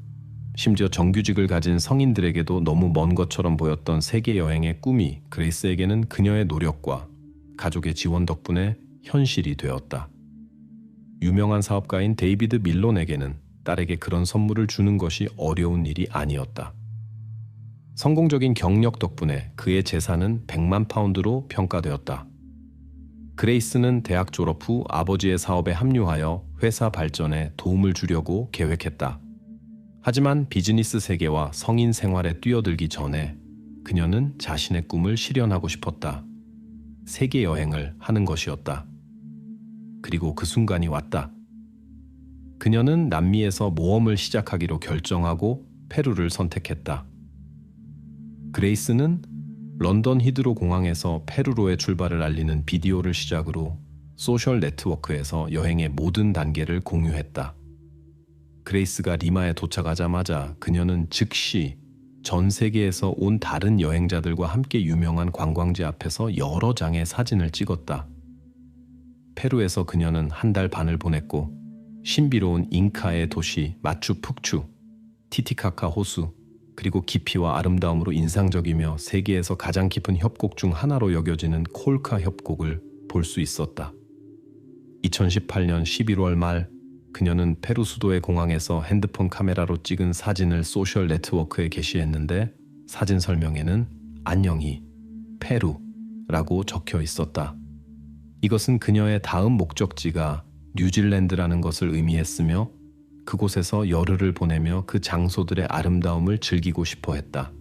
심지어 정규직을 가진 성인들에게도 너무 먼 것처럼 보였던 세계 여행의 꿈이 그레이스에게는 그녀의 노력과 가족의 지원 덕분에 현실이 되었다. 유명한 사업가인 데이비드 밀론에게는 딸에게 그런 선물을 주는 것이 어려운 일이 아니었다. 성공적인 경력 덕분에 그의 재산은 100만 파운드로 평가되었다. 그레이스는 대학 졸업 후 아버지의 사업에 합류하여 회사 발전에 도움을 주려고 계획했다. 하지만 비즈니스 세계와 성인 생활에 뛰어들기 전에 그녀는 자신의 꿈을 실현하고 싶었다. 세계 여행을 하는 것이었다. 그리고 그 순간이 왔다. 그녀는 남미에서 모험을 시작하기로 결정하고 페루를 선택했다. 그레이스는 런던 히드로 공항에서 페루로의 출발을 알리는 비디오를 시작으로 소셜 네트워크에서 여행의 모든 단계를 공유했다. 그레이스가 리마에 도착하자마자 그녀는 즉시 전 세계에서 온 다른 여행자들과 함께 유명한 관광지 앞에서 여러 장의 사진을 찍었다. 페루에서 그녀는 한 달 반을 보냈고, 신비로운 잉카의 도시 마추픽추, 티티카카 호수, 그리고 깊이와 아름다움으로 인상적이며 세계에서 가장 깊은 협곡 중 하나로 여겨지는 콜카 협곡을 볼 수 있었다. 2018년 11월 말 그녀는 페루 수도의 공항에서 핸드폰 카메라로 찍은 사진을 소셜 네트워크에 게시했는데, 사진 설명에는 안녕히 페루라고 적혀 있었다. 이것은 그녀의 다음 목적지가 뉴질랜드라는 것을 의미했으며, 그곳에서 열흘을 보내며 그 장소들의 아름다움을 즐기고 싶어 했다.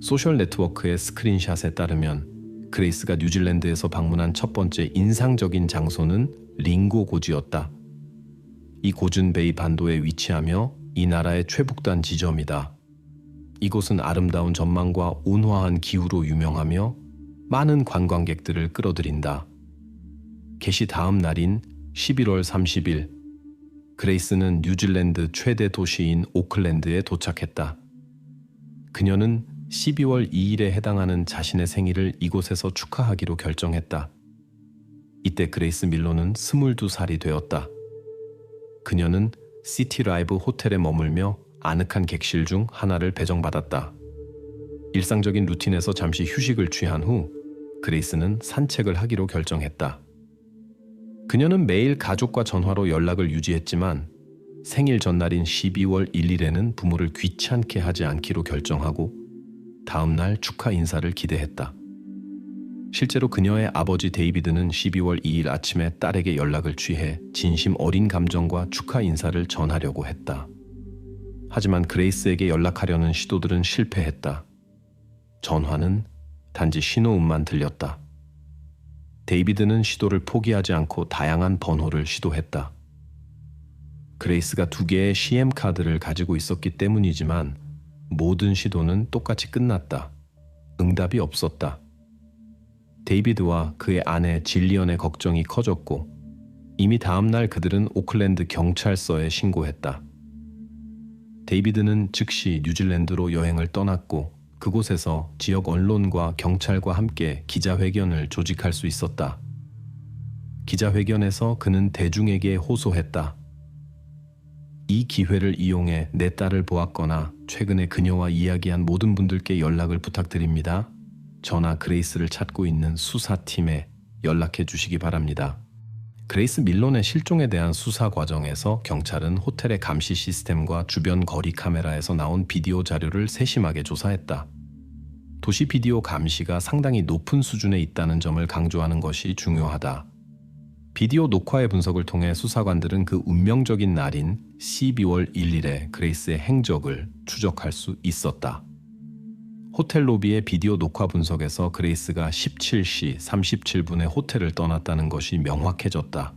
소셜 네트워크의 스크린샷에 따르면 그레이스가 뉴질랜드에서 방문한 첫 번째 인상적인 장소는 링고 고지였다. 이 고준 베이 반도에 위치하며 이 나라의 최북단 지점이다. 이곳은 아름다운 전망과 온화한 기후로 유명하며 많은 관광객들을 끌어들인다. 개시 다음 날인 11월 30일, 그레이스는 뉴질랜드 최대 도시인 오클랜드에 도착했다. 그녀는 12월 2일에 해당하는 자신의 생일을 이곳에서 축하하기로 결정했다. 이때 그레이스 밀로는 22살이 되었다. 그녀는 시티라이브 호텔에 머물며 아늑한 객실 중 하나를 배정받았다. 일상적인 루틴에서 잠시 휴식을 취한 후 그레이스는 산책을 하기로 결정했다. 그녀는 매일 가족과 전화로 연락을 유지했지만 생일 전날인 12월 1일에는 부모를 귀찮게 하지 않기로 결정하고 다음날 축하 인사를 기대했다. 실제로 그녀의 아버지 데이비드는 12월 2일 아침에 딸에게 연락을 취해 진심 어린 감정과 축하 인사를 전하려고 했다. 하지만 그레이스에게 연락하려는 시도들은 실패했다. 전화는 단지 신호음만 들렸다. 데이비드는 시도를 포기하지 않고 다양한 번호를 시도했다. 그레이스가 2개의 CM카드를 가지고 있었기 때문이지만 모든 시도는 똑같이 끝났다. 응답이 없었다. 데이비드와 그의 아내 질리언의 걱정이 커졌고 이미 다음날 그들은 오클랜드 경찰서에 신고했다. 데이비드는 즉시 뉴질랜드로 여행을 떠났고 그곳에서 지역 언론과 경찰과 함께 기자회견을 조직할 수 있었다. 기자회견에서 그는 대중에게 호소했다. 이 기회를 이용해 내 딸을 보았거나 최근에 그녀와 이야기한 모든 분들께 연락을 부탁드립니다. 저나 그레이스를 찾고 있는 수사팀에 연락해 주시기 바랍니다. 그레이스 밀론의 실종에 대한 수사 과정에서 경찰은 호텔의 감시 시스템과 주변 거리 카메라에서 나온 비디오 자료를 세심하게 조사했다. 도시 비디오 감시가 상당히 높은 수준에 있다는 점을 강조하는 것이 중요하다. 비디오 녹화의 분석을 통해 수사관들은 그 운명적인 날인 12월 1일에 그레이스의 행적을 추적할 수 있었다. 호텔 로비의 비디오 녹화 분석에서 그레이스가 17시 37분에 호텔을 떠났다는 것이 명확해졌다.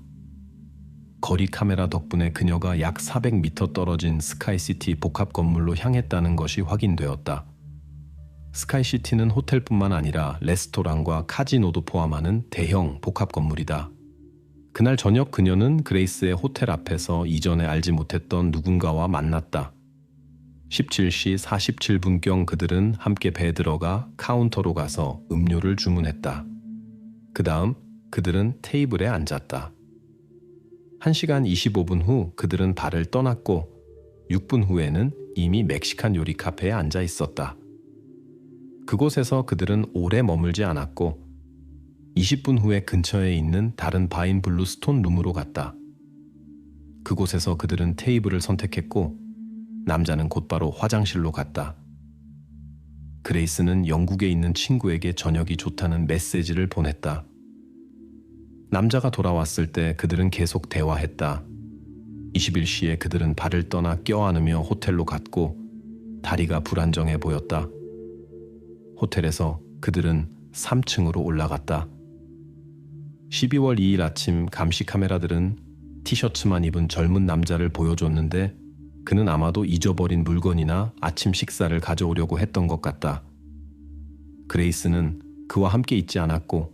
거리 카메라 덕분에 그녀가 약 400m 떨어진 스카이시티 복합 건물로 향했다는 것이 확인되었다. 스카이시티는 호텔뿐만 아니라 레스토랑과 카지노도 포함하는 대형 복합 건물이다. 그날 저녁 그녀는 그레이스의 호텔 앞에서 이전에 알지 못했던 누군가와 만났다. 17시 47분경 그들은 함께 배에 들어가 카운터로 가서 음료를 주문했다. 그 다음 그들은 테이블에 앉았다. 1시간 25분 후 그들은 바를 떠났고 6분 후에는 이미 멕시칸 요리 카페에 앉아 있었다. 그곳에서 그들은 오래 머물지 않았고 20분 후에 근처에 있는 다른 바인 블루 스톤 룸으로 갔다. 그곳에서 그들은 테이블을 선택했고 남자는 곧바로 화장실로 갔다. 그레이스는 영국에 있는 친구에게 저녁이 좋다는 메시지를 보냈다. 남자가 돌아왔을 때 그들은 계속 대화했다. 21시에 그들은 발을 떠나 껴안으며 호텔로 갔고 다리가 불안정해 보였다. 호텔에서 그들은 3층으로 올라갔다. 12월 2일 아침 감시 카메라들은 티셔츠만 입은 젊은 남자를 보여줬는데 그는 아마도 잊어버린 물건이나 아침 식사를 가져오려고 했던 것 같다. 그레이스는 그와 함께 있지 않았고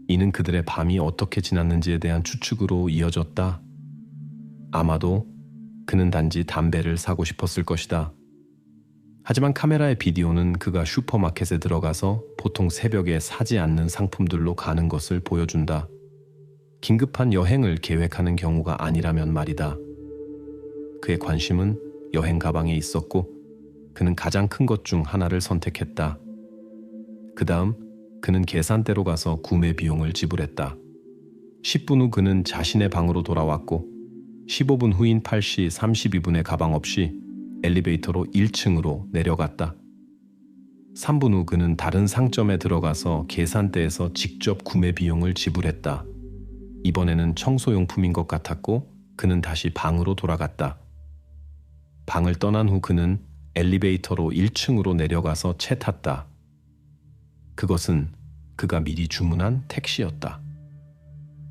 이는 그들의 밤이 어떻게 지났는지에 대한 추측으로 이어졌다. 아마도 그는 단지 담배를 사고 싶었을 것이다. 하지만 카메라의 비디오는 그가 슈퍼마켓에 들어가서 보통 새벽에 사지 않는 상품들로 가는 것을 보여준다. 긴급한 여행을 계획하는 경우가 아니라면 말이다. 그의 관심은 여행 가방에 있었고 그는 가장 큰 것 중 하나를 선택했다. 그 다음 그는 계산대로 가서 구매 비용을 지불했다. 10분 후 그는 자신의 방으로 돌아왔고 15분 후인 8시 32분에 가방 없이 엘리베이터로 1층으로 내려갔다. 3분 후 그는 다른 상점에 들어가서 계산대에서 직접 구매 비용을 지불했다. 이번에는 청소용품인 것 같았고 그는 다시 방으로 돌아갔다. 방을 떠난 후 그는 엘리베이터로 1층으로 내려가서 채 탔다. 그것은 그가 미리 주문한 택시였다.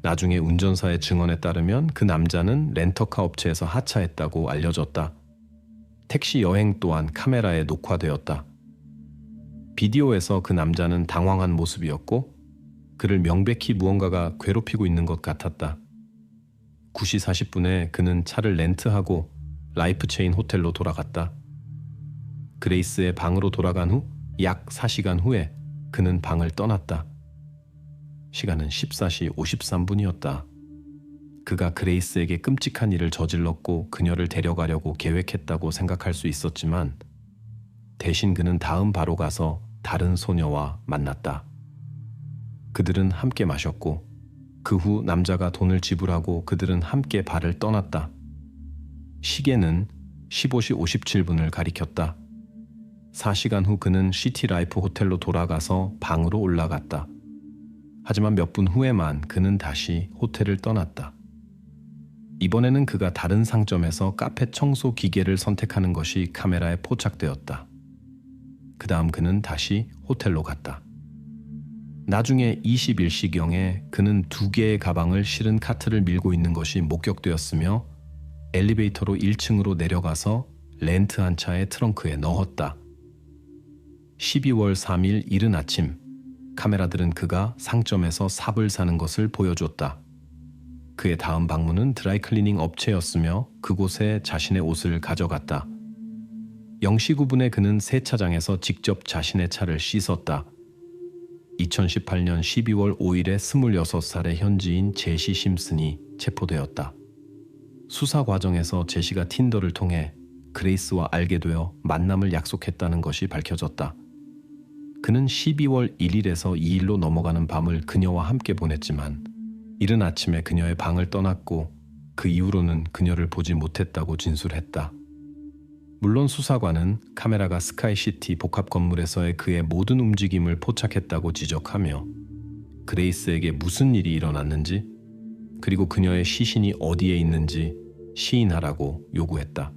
나중에 운전사의 증언에 따르면 그 남자는 렌터카 업체에서 하차했다고 알려졌다. 택시 여행 또한 카메라에 녹화되었다. 비디오에서 그 남자는 당황한 모습이었고 그를 명백히 무언가가 괴롭히고 있는 것 같았다. 9시 40분에 그는 차를 렌트하고 라이프체인 호텔로 돌아갔다. 그레이스의 방으로 돌아간 후 약 4시간 후에 그는 방을 떠났다. 시간은 14시 53분이었다. 그가 그레이스에게 끔찍한 일을 저질렀고 그녀를 데려가려고 계획했다고 생각할 수 있었지만 대신 그는 다음 바로 가서 다른 소녀와 만났다. 그들은 함께 마셨고 그 후 남자가 돈을 지불하고 그들은 함께 바를 떠났다. 시계는 15시 57분을 가리켰다. 4시간 후 그는 시티라이프 호텔로 돌아가서 방으로 올라갔다. 하지만 몇 분 후에만 그는 다시 호텔을 떠났다. 이번에는 그가 다른 상점에서 카페 청소 기계를 선택하는 것이 카메라에 포착되었다. 그 다음 그는 다시 호텔로 갔다. 나중에 21시경에 그는 2개의 가방을 실은 카트를 밀고 있는 것이 목격되었으며 엘리베이터로 1층으로 내려가서 렌트한 차의 트렁크에 넣었다. 12월 3일 이른 아침, 카메라들은 그가 상점에서 삽을 사는 것을 보여줬다. 그의 다음 방문은 드라이클리닝 업체였으며 그곳에 자신의 옷을 가져갔다. 0시 9분에 그는 세차장에서 직접 자신의 차를 씻었다. 2018년 12월 5일에 26살의 현지인 제시 심슨이 체포되었다. 수사 과정에서 제시가 틴더를 통해 그레이스와 알게 되어 만남을 약속했다는 것이 밝혀졌다. 그는 12월 1일에서 2일로 넘어가는 밤을 그녀와 함께 보냈지만 이른 아침에 그녀의 방을 떠났고 그 이후로는 그녀를 보지 못했다고 진술했다. 물론 수사관은 카메라가 스카이시티 복합 건물에서의 그의 모든 움직임을 포착했다고 지적하며 그레이스에게 무슨 일이 일어났는지 그리고 그녀의 시신이 어디에 있는지 시인하라고 요구했다.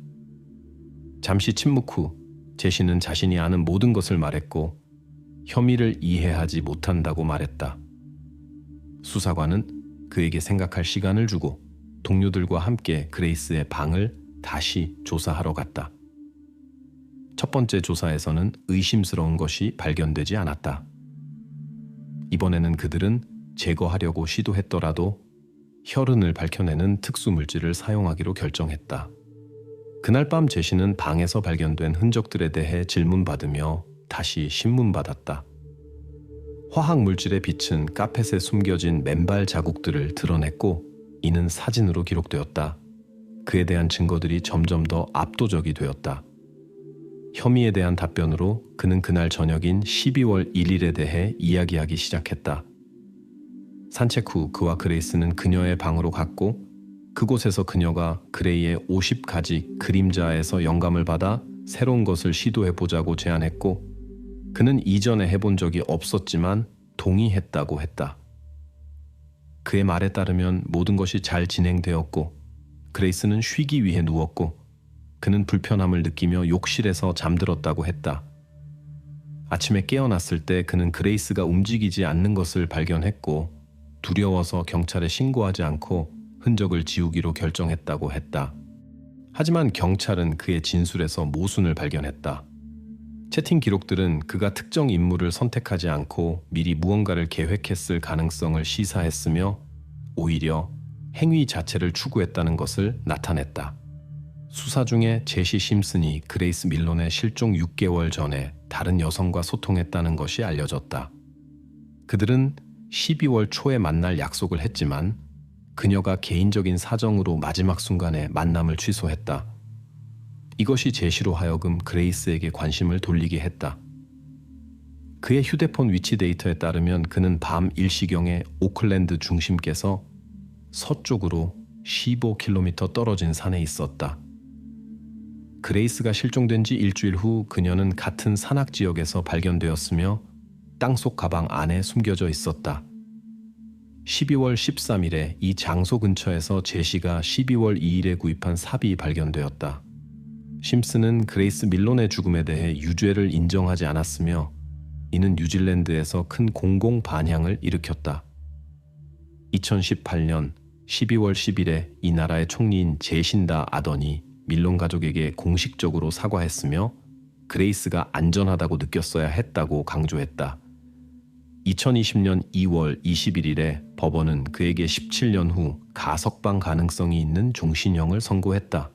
잠시 침묵 후 제시는 자신이 아는 모든 것을 말했고 혐의를 이해하지 못한다고 말했다. 수사관은 그에게 생각할 시간을 주고 동료들과 함께 그레이스의 방을 다시 조사하러 갔다. 첫 번째 조사에서는 의심스러운 것이 발견되지 않았다. 이번에는 그들은 제거하려고 시도했더라도 혈흔을 밝혀내는 특수물질을 사용하기로 결정했다. 그날 밤 제시는 방에서 발견된 흔적들에 대해 질문받으며 다시 신문받았다. 화학물질의 빛은 카펫에 숨겨진 맨발 자국들을 드러냈고 이는 사진으로 기록되었다. 그에 대한 증거들이 점점 더 압도적이 되었다. 혐의에 대한 답변으로 그는 그날 저녁인 12월 1일에 대해 이야기하기 시작했다. 산책 후 그와 그레이스는 그녀의 방으로 갔고 그곳에서 그녀가 그레이의 50가지 그림자에서 영감을 받아 새로운 것을 시도해보자고 제안했고 그는 이전에 해본 적이 없었지만 동의했다고 했다. 그의 말에 따르면 모든 것이 잘 진행되었고 그레이스는 쉬기 위해 누웠고 그는 불편함을 느끼며 욕실에서 잠들었다고 했다. 아침에 깨어났을 때 그는 그레이스가 움직이지 않는 것을 발견했고 두려워서 경찰에 신고하지 않고 흔적을 지우기로 결정했다고 했다. 하지만 경찰은 그의 진술에서 모순을 발견했다. 채팅 기록들은 그가 특정 인물을 선택하지 않고 미리 무언가를 계획했을 가능성을 시사했으며 오히려 행위 자체를 추구했다는 것을 나타냈다. 수사 중에 제시 심슨이 그레이스 밀론의 실종 6개월 전에 다른 여성과 소통했다는 것이 알려졌다. 그들은 12월 초에 만날 약속을 했지만 그녀가 개인적인 사정으로 마지막 순간에 만남을 취소했다. 이것이 제시로 하여금 그레이스에게 관심을 돌리게 했다. 그의 휴대폰 위치 데이터에 따르면 그는 밤 1시경에 오클랜드 중심께서 서쪽으로 15km 떨어진 산에 있었다. 그레이스가 실종된 지 일주일 후 그녀는 같은 산악 지역에서 발견되었으며 땅속 가방 안에 숨겨져 있었다. 12월 13일에 이 장소 근처에서 제시가 12월 2일에 구입한 삽이 발견되었다. 심슨은 그레이스 밀론의 죽음에 대해 유죄를 인정하지 않았으며 이는 뉴질랜드에서 큰 공공 반향을 일으켰다. 2018년 12월 10일에 이 나라의 총리인 제신다 아던이 밀론 가족에게 공식적으로 사과했으며 그레이스가 안전하다고 느꼈어야 했다고 강조했다. 2020년 2월 21일에 법원은 그에게 17년 후 가석방 가능성이 있는 종신형을 선고했다.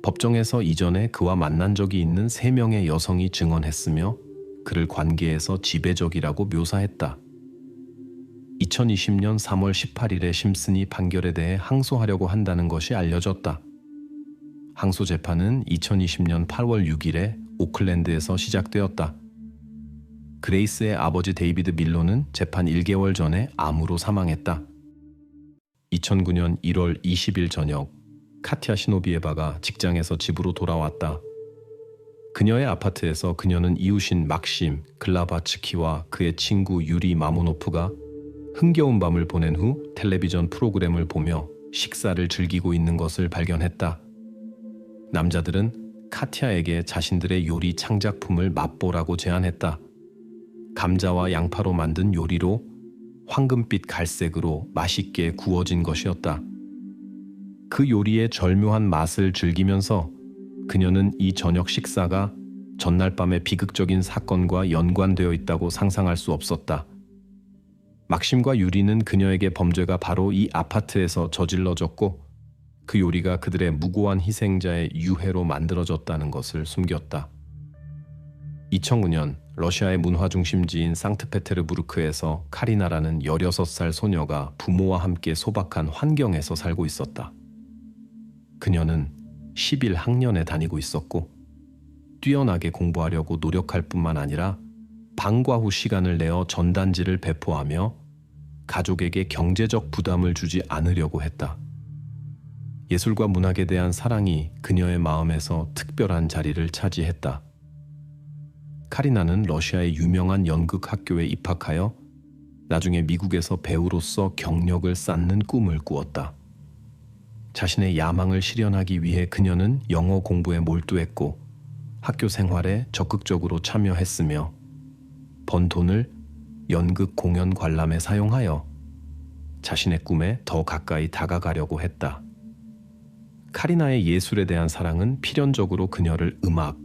법정에서 이전에 그와 만난 적이 있는 3명의 여성이 증언했으며 그를 관계에서 지배적이라고 묘사했다. 2020년 3월 18일에 심슨이 판결에 대해 항소하려고 한다는 것이 알려졌다. 항소 재판은 2020년 8월 6일에 오클랜드에서 시작되었다. 그레이스의 아버지 데이비드 밀로는 재판 1개월 전에 암으로 사망했다. 2009년 1월 20일 저녁, 카티아 시노비에바가 직장에서 집으로 돌아왔다. 그녀의 아파트에서 그녀는 이웃인 막심 글라바츠키와 그의 친구 유리 마모노프가 흥겨운 밤을 보낸 후 텔레비전 프로그램을 보며 식사를 즐기고 있는 것을 발견했다. 남자들은 카티아에게 자신들의 요리 창작품을 맛보라고 제안했다. 감자와 양파로 만든 요리로 황금빛 갈색으로 맛있게 구워진 것이었다. 그 요리의 절묘한 맛을 즐기면서 그녀는 이 저녁 식사가 전날 밤의 비극적인 사건과 연관되어 있다고 상상할 수 없었다. 막심과 유리는 그녀에게 범죄가 바로 이 아파트에서 저질러졌고 그 요리가 그들의 무고한 희생자의 유해로 만들어졌다는 것을 숨겼다. 2009년 러시아의 문화 중심지인 상트페테르부르크에서 카리나라는 16살 소녀가 부모와 함께 소박한 환경에서 살고 있었다. 그녀는 11학년에 다니고 있었고 뛰어나게 공부하려고 노력할 뿐만 아니라 방과 후 시간을 내어 전단지를 배포하며 가족에게 경제적 부담을 주지 않으려고 했다. 예술과 문학에 대한 사랑이 그녀의 마음에서 특별한 자리를 차지했다. 카리나는 러시아의 유명한 연극 학교에 입학하여 나중에 미국에서 배우로서 경력을 쌓는 꿈을 꾸었다. 자신의 야망을 실현하기 위해 그녀는 영어 공부에 몰두했고 학교 생활에 적극적으로 참여했으며 번 돈을 연극 공연 관람에 사용하여 자신의 꿈에 더 가까이 다가가려고 했다. 카리나의 예술에 대한 사랑은 필연적으로 그녀를 음악,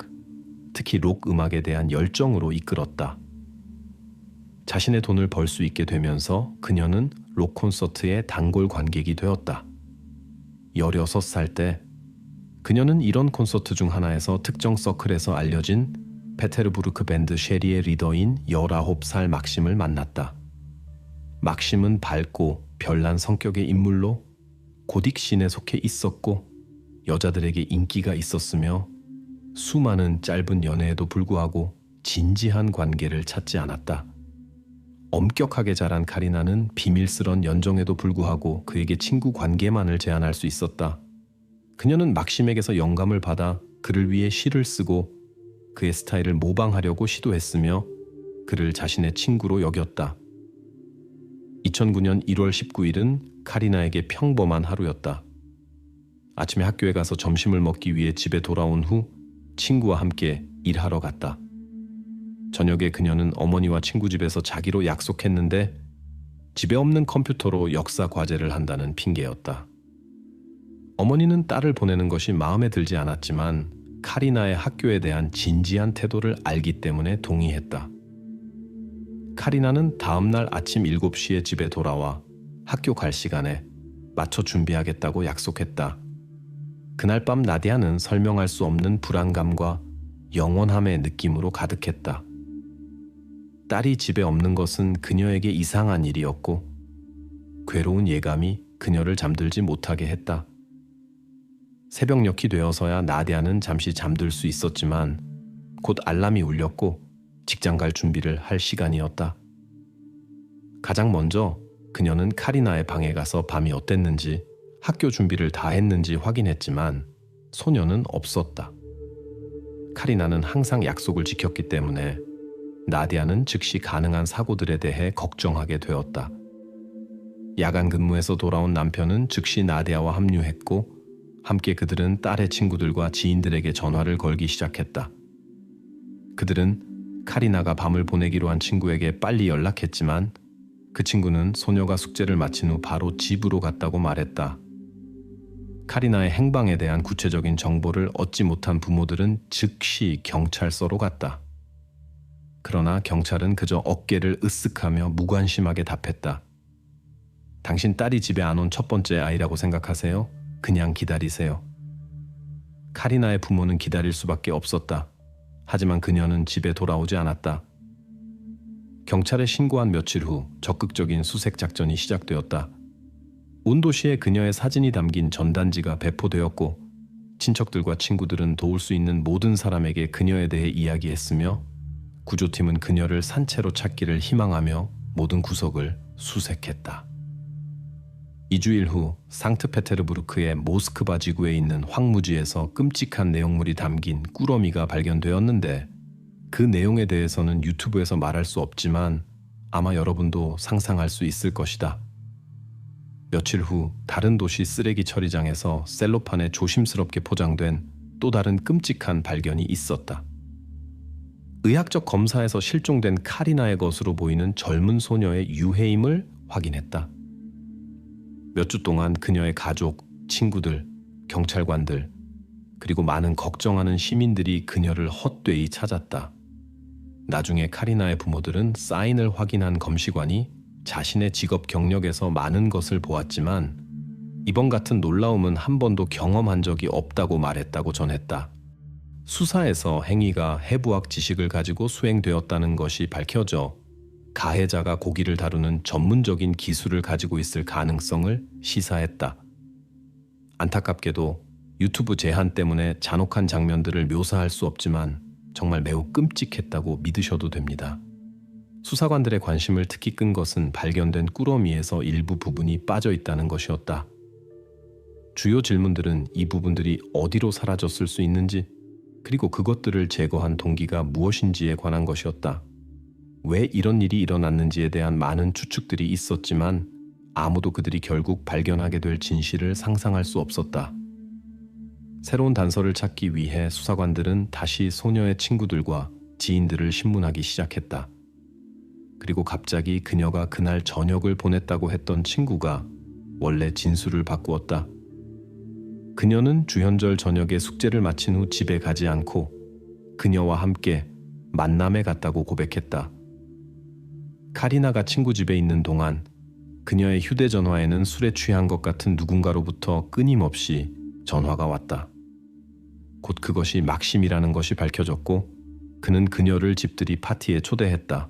특히 록 음악에 대한 열정으로 이끌었다. 자신의 돈을 벌 수 있게 되면서 그녀는 록 콘서트의 단골 관객이 되었다. 16살 때 그녀는 이런 콘서트 중 하나에서 특정 서클에서 알려진 페테르부르크 밴드 쉐리의 리더인 19살 막심을 만났다. 막심은 밝고 별난 성격의 인물로 고딕신에 속해 있었고 여자들에게 인기가 있었으며 수많은 짧은 연애에도 불구하고 진지한 관계를 찾지 않았다. 엄격하게 자란 카리나는 비밀스런 연정에도 불구하고 그에게 친구 관계만을 제한할 수 있었다. 그녀는 막심에게서 영감을 받아 그를 위해 시를 쓰고 그의 스타일을 모방하려고 시도했으며 그를 자신의 친구로 여겼다. 2009년 1월 19일은 카리나에게 평범한 하루였다. 아침에 학교에 가서 점심을 먹기 위해 집에 돌아온 후 친구와 함께 일하러 갔다. 저녁에 그녀는 어머니와 친구 집에서 자기로 약속했는데 집에 없는 컴퓨터로 역사 과제를 한다는 핑계였다. 어머니는 딸을 보내는 것이 마음에 들지 않았지만 카리나의 학교에 대한 진지한 태도를 알기 때문에 동의했다. 카리나는 다음날 아침 7시에 집에 돌아와 학교 갈 시간에 맞춰 준비하겠다고 약속했다. 그날 밤 나디아는 설명할 수 없는 불안감과 영원함의 느낌으로 가득했다. 딸이 집에 없는 것은 그녀에게 이상한 일이었고 괴로운 예감이 그녀를 잠들지 못하게 했다. 새벽녘이 되어서야 나디아는 잠시 잠들 수 있었지만 곧 알람이 울렸고 직장 갈 준비를 할 시간이었다. 가장 먼저 그녀는 카리나의 방에 가서 밤이 어땠는지 학교 준비를 다 했는지 확인했지만 소녀는 없었다. 카리나는 항상 약속을 지켰기 때문에 나디아는 즉시 가능한 사고들에 대해 걱정하게 되었다. 야간 근무에서 돌아온 남편은 즉시 나디아와 합류했고 함께 그들은 딸의 친구들과 지인들에게 전화를 걸기 시작했다. 그들은 카리나가 밤을 보내기로 한 친구에게 빨리 연락했지만 그 친구는 소녀가 숙제를 마친 후 바로 집으로 갔다고 말했다. 카리나의 행방에 대한 구체적인 정보를 얻지 못한 부모들은 즉시 경찰서로 갔다. 그러나 경찰은 그저 어깨를 으쓱하며 무관심하게 답했다. 당신 딸이 집에 안 온 첫 번째 아이라고 생각하세요? 그냥 기다리세요. 카리나의 부모는 기다릴 수밖에 없었다. 하지만 그녀는 집에 돌아오지 않았다. 경찰에 신고한 며칠 후 적극적인 수색 작전이 시작되었다. 온 도시에 그녀의 사진이 담긴 전단지가 배포되었고 친척들과 친구들은 도울 수 있는 모든 사람에게 그녀에 대해 이야기했으며 구조팀은 그녀를 산채로 찾기를 희망하며 모든 구석을 수색했다. 2주일 후 상트페테르부르크의 모스크바 지구에 있는 황무지에서 끔찍한 내용물이 담긴 꾸러미가 발견되었는데 그 내용에 대해서는 유튜브에서 말할 수 없지만 아마 여러분도 상상할 수 있을 것이다. 며칠 후 다른 도시 쓰레기 처리장에서 셀로판에 조심스럽게 포장된 또 다른 끔찍한 발견이 있었다. 의학적 검사에서 실종된 카리나의 것으로 보이는 젊은 소녀의 유해임을 확인했다. 몇 주 동안 그녀의 가족, 친구들, 경찰관들, 그리고 많은 걱정하는 시민들이 그녀를 헛되이 찾았다. 나중에 카리나의 부모들은 사인을 확인한 검시관이 자신의 직업 경력에서 많은 것을 보았지만 이번 같은 놀라움은 한 번도 경험한 적이 없다고 말했다고 전했다. 수사에서 행위가 해부학 지식을 가지고 수행되었다는 것이 밝혀져 가해자가 고기를 다루는 전문적인 기술을 가지고 있을 가능성을 시사했다. 안타깝게도 유튜브 제한 때문에 잔혹한 장면들을 묘사할 수 없지만 정말 매우 끔찍했다고 믿으셔도 됩니다. 수사관들의 관심을 특히 끈 것은 발견된 꾸러미에서 일부 부분이 빠져 있다는 것이었다. 주요 질문들은 이 부분들이 어디로 사라졌을 수 있는지, 그리고 그것들을 제거한 동기가 무엇인지에 관한 것이었다. 왜 이런 일이 일어났는지에 대한 많은 추측들이 있었지만 아무도 그들이 결국 발견하게 될 진실을 상상할 수 없었다. 새로운 단서를 찾기 위해 수사관들은 다시 소녀의 친구들과 지인들을 신문하기 시작했다. 그리고 갑자기 그녀가 그날 저녁을 보냈다고 했던 친구가 원래 진술을 바꾸었다. 그녀는 주현절 저녁에 숙제를 마친 후 집에 가지 않고 그녀와 함께 만남에 갔다고 고백했다. 카리나가 친구 집에 있는 동안 그녀의 휴대전화에는 술에 취한 것 같은 누군가로부터 끊임없이 전화가 왔다. 곧 그것이 막심이라는 것이 밝혀졌고 그는 그녀를 집들이 파티에 초대했다.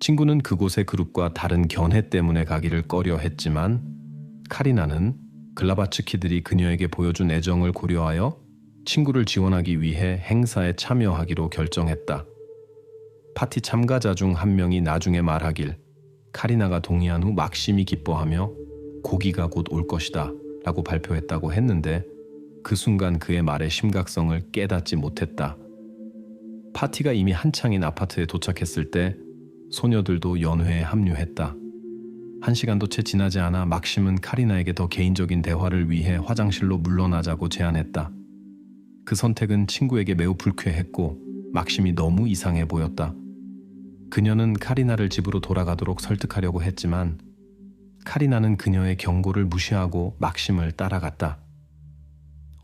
친구는 그곳의 그룹과 다른 견해 때문에 가기를 꺼려 했지만 카리나는 글라바츠키들이 그녀에게 보여준 애정을 고려하여 친구를 지원하기 위해 행사에 참여하기로 결정했다. 파티 참가자 중 한 명이 나중에 말하길 카리나가 동의한 후 막심이 기뻐하며 고기가 곧 올 것이다 라고 발표했다고 했는데 그 순간 그의 말의 심각성을 깨닫지 못했다. 파티가 이미 한창인 아파트에 도착했을 때 소녀들도 연회에 합류했다. 1시간도 채 지나지 않아 막심은 카리나에게 더 개인적인 대화를 위해 화장실로 물러나자고 제안했다. 그 선택은 친구에게 매우 불쾌했고 막심이 너무 이상해 보였다. 그녀는 카리나를 집으로 돌아가도록 설득하려고 했지만 카리나는 그녀의 경고를 무시하고 막심을 따라갔다.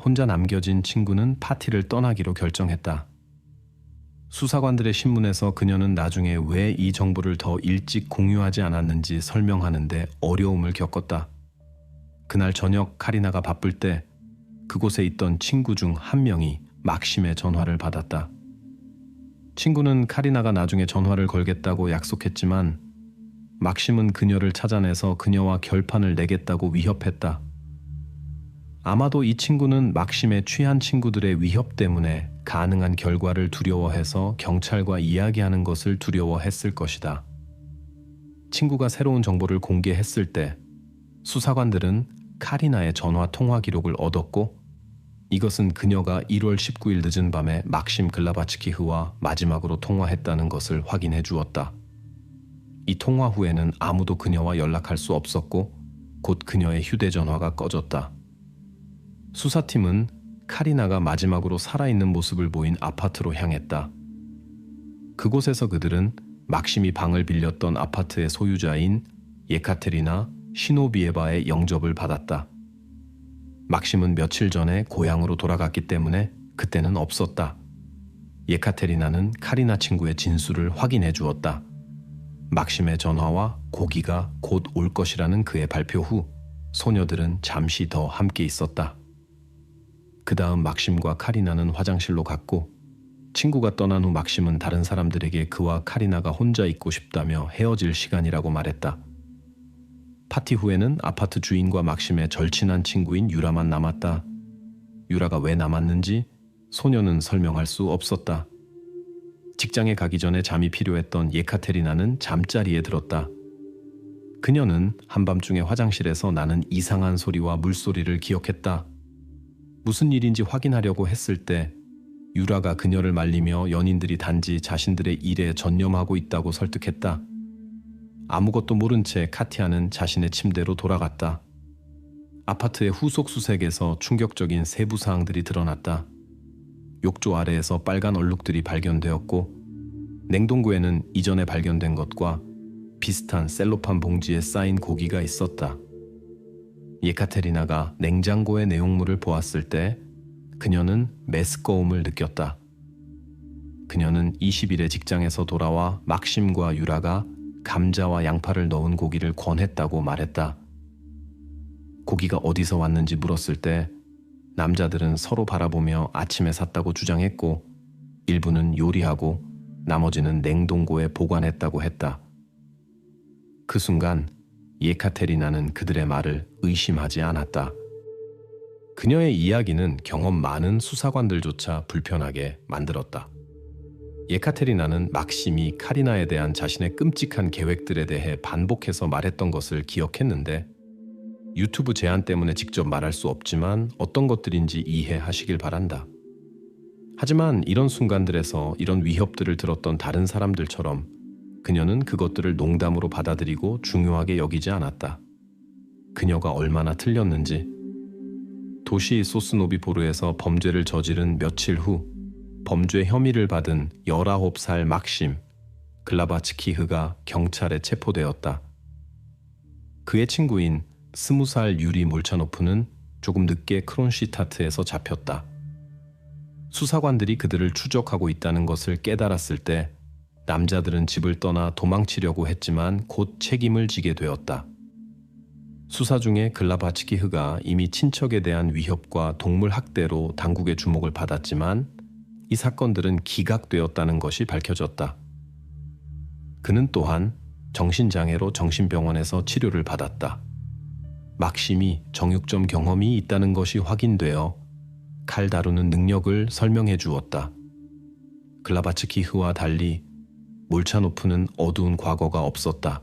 혼자 남겨진 친구는 파티를 떠나기로 결정했다. 수사관들의 신문에서 그녀는 나중에 왜 이 정보를 더 일찍 공유하지 않았는지 설명하는데 어려움을 겪었다. 그날 저녁 카리나가 바쁠 때 그곳에 있던 친구 중 한 명이 막심의 전화를 받았다. 친구는 카리나가 나중에 전화를 걸겠다고 약속했지만 막심은 그녀를 찾아내서 그녀와 결판을 내겠다고 위협했다. 아마도 이 친구는 막심에 취한 친구들의 위협 때문에 가능한 결과를 두려워해서 경찰과 이야기하는 것을 두려워했을 것이다. 친구가 새로운 정보를 공개했을 때 수사관들은 카리나의 전화 통화 기록을 얻었고 이것은 그녀가 1월 19일 늦은 밤에 막심 글라바츠키흐와 마지막으로 통화했다는 것을 확인해 주었다. 이 통화 후에는 아무도 그녀와 연락할 수 없었고 곧 그녀의 휴대전화가 꺼졌다. 수사팀은 카리나가 마지막으로 살아있는 모습을 보인 아파트로 향했다. 그곳에서 그들은 막심이 방을 빌렸던 아파트의 소유자인 예카테리나 시노비에바의 영접을 받았다. 막심은 며칠 전에 고향으로 돌아갔기 때문에 그때는 없었다. 예카테리나는 카리나 친구의 진술을 확인해 주었다. 막심의 전화와 고기가 곧 올 것이라는 그의 발표 후 소녀들은 잠시 더 함께 있었다. 그 다음 막심과 카리나는 화장실로 갔고 친구가 떠난 후 막심은 다른 사람들에게 그와 카리나가 혼자 있고 싶다며 헤어질 시간이라고 말했다. 파티 후에는 아파트 주인과 막심의 절친한 친구인 유라만 남았다. 유라가 왜 남았는지 소녀는 설명할 수 없었다. 직장에 가기 전에 잠이 필요했던 예카테리나는 잠자리에 들었다. 그녀는 한밤중에 화장실에서 나는 이상한 소리와 물소리를 기억했다. 무슨 일인지 확인하려고 했을 때 유라가 그녀를 말리며 연인들이 단지 자신들의 일에 전념하고 있다고 설득했다. 아무것도 모른 채 카티아는 자신의 침대로 돌아갔다. 아파트의 후속 수색에서 충격적인 세부 사항들이 드러났다. 욕조 아래에서 빨간 얼룩들이 발견되었고 냉동고에는 이전에 발견된 것과 비슷한 셀로판 봉지에 쌓인 고기가 있었다. 예카테리나가 냉장고의 내용물을 보았을 때 그녀는 메스꺼움을 느꼈다. 그녀는 20일에 직장에서 돌아와 막심과 유라가 감자와 양파를 넣은 고기를 권했다고 말했다. 고기가 어디서 왔는지 물었을 때 남자들은 서로 바라보며 아침에 샀다고 주장했고 일부는 요리하고 나머지는 냉동고에 보관했다고 했다. 그 순간 예카테리나는 그들의 말을 의심하지 않았다. 그녀의 이야기는 경험 많은 수사관들조차 불편하게 만들었다. 예카테리나는 막심이 카리나에 대한 자신의 끔찍한 계획들에 대해 반복해서 말했던 것을 기억했는데 유튜브 제한 때문에 직접 말할 수 없지만 어떤 것들인지 이해하시길 바란다. 하지만 이런 순간들에서 이런 위협들을 들었던 다른 사람들처럼 그녀는 그것들을 농담으로 받아들이고 중요하게 여기지 않았다. 그녀가 얼마나 틀렸는지. 도시 소스노비보르에서 범죄를 저지른 며칠 후 범죄 혐의를 받은 19살 막심 글라바츠키흐가 경찰에 체포되었다. 그의 친구인 20살 유리 몰차노프는 조금 늦게 크론시타트에서 잡혔다. 수사관들이 그들을 추적하고 있다는 것을 깨달았을 때 남자들은 집을 떠나 도망치려고 했지만 곧 책임을 지게 되었다. 수사 중에 글라바츠키흐가 이미 친척에 대한 위협과 동물 학대로 당국의 주목을 받았지만 이 사건들은 기각되었다는 것이 밝혀졌다. 그는 또한 정신장애로 정신병원에서 치료를 받았다. 막심이 정육점 경험이 있다는 것이 확인되어 칼 다루는 능력을 설명해 주었다. 글라바츠키흐와 달리 몰차노프는 어두운 과거가 없었다.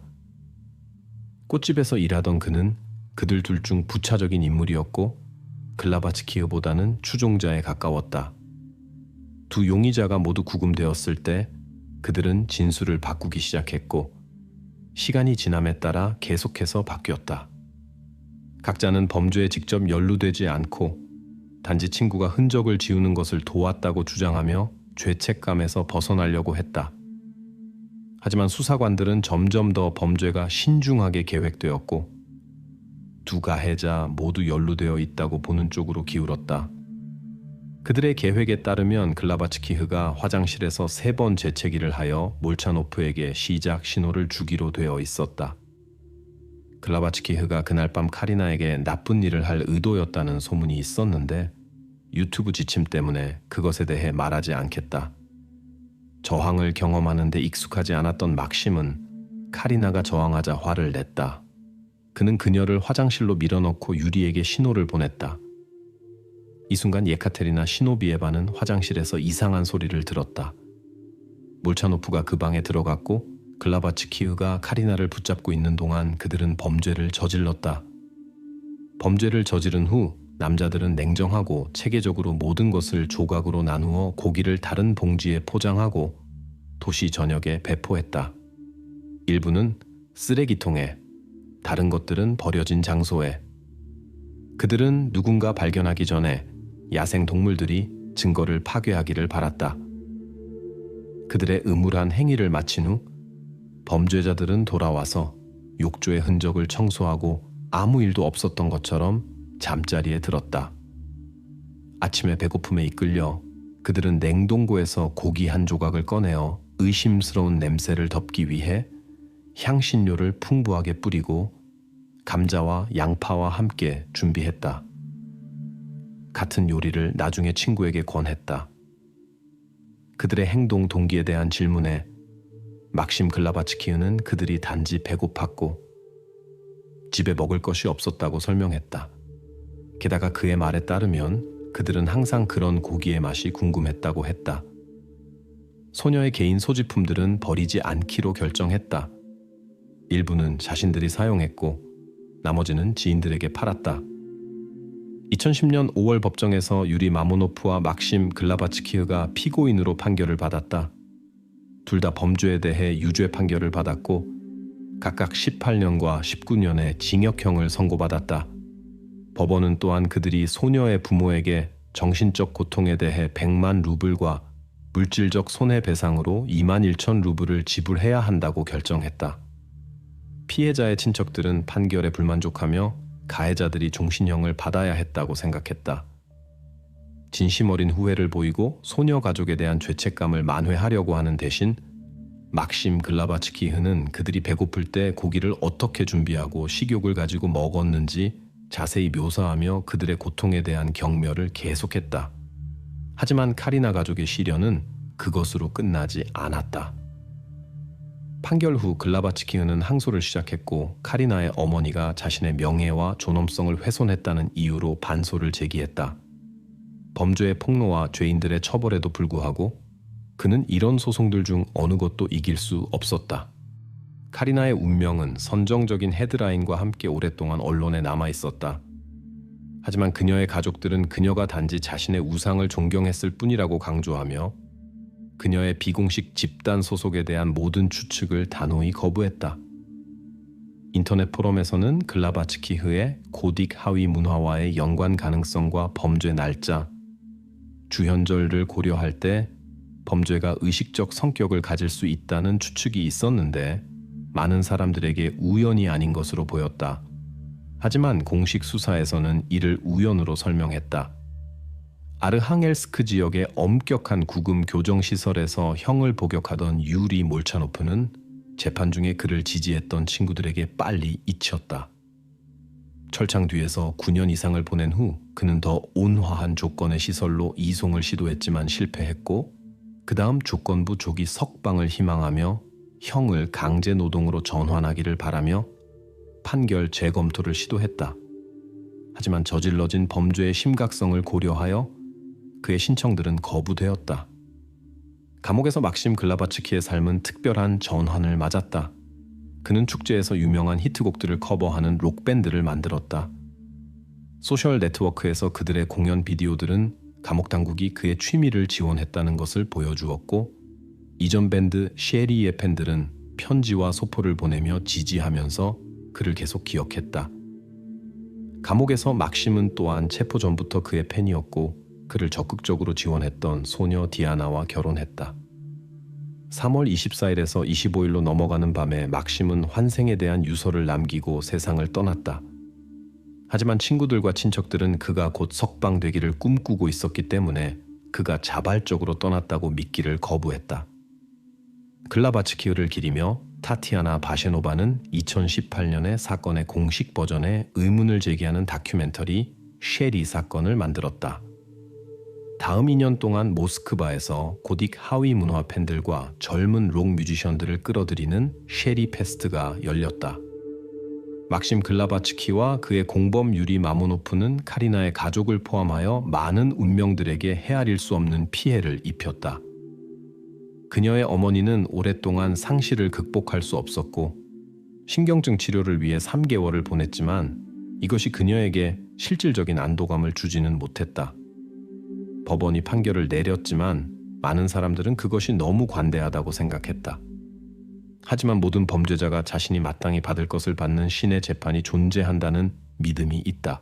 꽃집에서 일하던 그는 그들 둘 중 부차적인 인물이었고 글라바츠키흐보다는 추종자에 가까웠다. 두 용의자가 모두 구금되었을 때 그들은 진술을 바꾸기 시작했고 시간이 지남에 따라 계속해서 바뀌었다. 각자는 범죄에 직접 연루되지 않고 단지 친구가 흔적을 지우는 것을 도왔다고 주장하며 죄책감에서 벗어나려고 했다. 하지만 수사관들은 점점 더 범죄가 신중하게 계획되었고 두 가해자 모두 연루되어 있다고 보는 쪽으로 기울었다. 그들의 계획에 따르면 글라바츠키흐가 화장실에서 3번 재채기를 하여 몰차노프에게 시작 신호를 주기로 되어 있었다. 글라바츠키흐가 그날 밤 카리나에게 나쁜 일을 할 의도였다는 소문이 있었는데 유튜브 지침 때문에 그것에 대해 말하지 않겠다. 저항을 경험하는 데 익숙하지 않았던 막심은 카리나가 저항하자 화를 냈다. 그는 그녀를 화장실로 밀어넣고 유리에게 신호를 보냈다. 이 순간 예카테리나 시노비에바는 화장실에서 이상한 소리를 들었다. 몰차노프가 그 방에 들어갔고 글라바츠키흐가 카리나를 붙잡고 있는 동안 그들은 범죄를 저질렀다. 범죄를 저지른 후 남자들은 냉정하고 체계적으로 모든 것을 조각으로 나누어 고기를 다른 봉지에 포장하고 도시 전역에 배포했다. 일부는 쓰레기통에, 다른 것들은 버려진 장소에. 그들은 누군가 발견하기 전에 야생 동물들이 증거를 파괴하기를 바랐다. 그들의 음울한 행위를 마친 후 범죄자들은 돌아와서 욕조의 흔적을 청소하고 아무 일도 없었던 것처럼 잠자리에 들었다. 아침에 배고픔에 이끌려 그들은 냉동고에서 고기 한 조각을 꺼내어 의심스러운 냄새를 덮기 위해 향신료를 풍부하게 뿌리고 감자와 양파와 함께 준비했다. 같은 요리를 나중에 친구에게 권했다. 그들의 행동 동기에 대한 질문에 막심 글라바츠키흐는 그들이 단지 배고팠고 집에 먹을 것이 없었다고 설명했다. 게다가 그의 말에 따르면 그들은 항상 그런 고기의 맛이 궁금했다고 했다. 소녀의 개인 소지품들은 버리지 않기로 결정했다. 일부는 자신들이 사용했고 나머지는 지인들에게 팔았다. 2010년 5월 법정에서 유리 마모노프와 막심 글라바츠키흐가 피고인으로 판결을 받았다. 둘 다 범죄에 대해 유죄 판결을 받았고 각각 18년과 19년의 징역형을 선고받았다. 법원은 또한 그들이 소녀의 부모에게 정신적 고통에 대해 100만 루블과 물질적 손해배상으로 21,000 루블을 지불해야 한다고 결정했다. 피해자의 친척들은 판결에 불만족하며 가해자들이 종신형을 받아야 했다고 생각했다. 진심 어린 후회를 보이고 소녀 가족에 대한 죄책감을 만회하려고 하는 대신 막심 글라바츠키흐는 그들이 배고플 때 고기를 어떻게 준비하고 식욕을 가지고 먹었는지 자세히 묘사하며 그들의 고통에 대한 경멸을 계속했다. 하지만 카리나 가족의 시련은 그것으로 끝나지 않았다. 판결 후 글라바츠키흐는 항소를 시작했고 카리나의 어머니가 자신의 명예와 존엄성을 훼손했다는 이유로 반소를 제기했다. 범죄의 폭로와 죄인들의 처벌에도 불구하고 그는 이런 소송들 중 어느 것도 이길 수 없었다. 카리나의 운명은 선정적인 헤드라인과 함께 오랫동안 언론에 남아 있었다. 하지만 그녀의 가족들은 그녀가 단지 자신의 우상을 존경했을 뿐이라고 강조하며 그녀의 비공식 집단 소속에 대한 모든 추측을 단호히 거부했다. 인터넷 포럼에서는 글라바츠키흐의 고딕 하위 문화와의 연관 가능성과 범죄 날짜, 주현절을 고려할 때 범죄가 의식적 성격을 가질 수 있다는 추측이 있었는데 많은 사람들에게 우연이 아닌 것으로 보였다. 하지만 공식 수사에서는 이를 우연으로 설명했다. 아르항엘스크 지역의 엄격한 구금 교정시설에서 형을 복역하던 유리 몰차노프는 재판 중에 그를 지지했던 친구들에게 빨리 잊혔다. 철창 뒤에서 9년 이상을 보낸 후 그는 더 온화한 조건의 시설로 이송을 시도했지만 실패했고 그 다음 조건부 조기 석방을 희망하며 형을 강제 노동으로 전환하기를 바라며 판결 재검토를 시도했다. 하지만 저질러진 범죄의 심각성을 고려하여 그의 신청들은 거부되었다. 감옥에서 막심 글라바츠키의 삶은 특별한 전환을 맞았다. 그는 축제에서 유명한 히트곡들을 커버하는 록밴드를 만들었다. 소셜 네트워크에서 그들의 공연 비디오들은 감옥 당국이 그의 취미를 지원했다는 것을 보여주었고 이전 밴드 쉐리의 팬들은 편지와 소포를 보내며 지지하면서 그를 계속 기억했다. 감옥에서 막심은 또한 체포 전부터 그의 팬이었고 그를 적극적으로 지원했던 소녀 디아나와 결혼했다. 3월 24일에서 25일로 넘어가는 밤에 막심은 환생에 대한 유서를 남기고 세상을 떠났다. 하지만 친구들과 친척들은 그가 곧 석방되기를 꿈꾸고 있었기 때문에 그가 자발적으로 떠났다고 믿기를 거부했다. 글라바츠키흐를 기리며 타티아나 바셰노바는 2018년에 사건의 공식 버전에 의문을 제기하는 다큐멘터리 쉐리 사건을 만들었다. 다음 2년 동안 모스크바에서 고딕 하위 문화 팬들과 젊은 록 뮤지션들을 끌어들이는 쉐리 페스트가 열렸다. 막심 글라바츠키와 그의 공범 유리 마모노프는 카리나의 가족을 포함하여 많은 운명들에게 헤아릴 수 없는 피해를 입혔다. 그녀의 어머니는 오랫동안 상실을 극복할 수 없었고 신경증 치료를 위해 3개월을 보냈지만 이것이 그녀에게 실질적인 안도감을 주지는 못했다. 법원이 판결을 내렸지만 많은 사람들은 그것이 너무 관대하다고 생각했다. 하지만 모든 범죄자가 자신이 마땅히 받을 것을 받는 신의 재판이 존재한다는 믿음이 있다.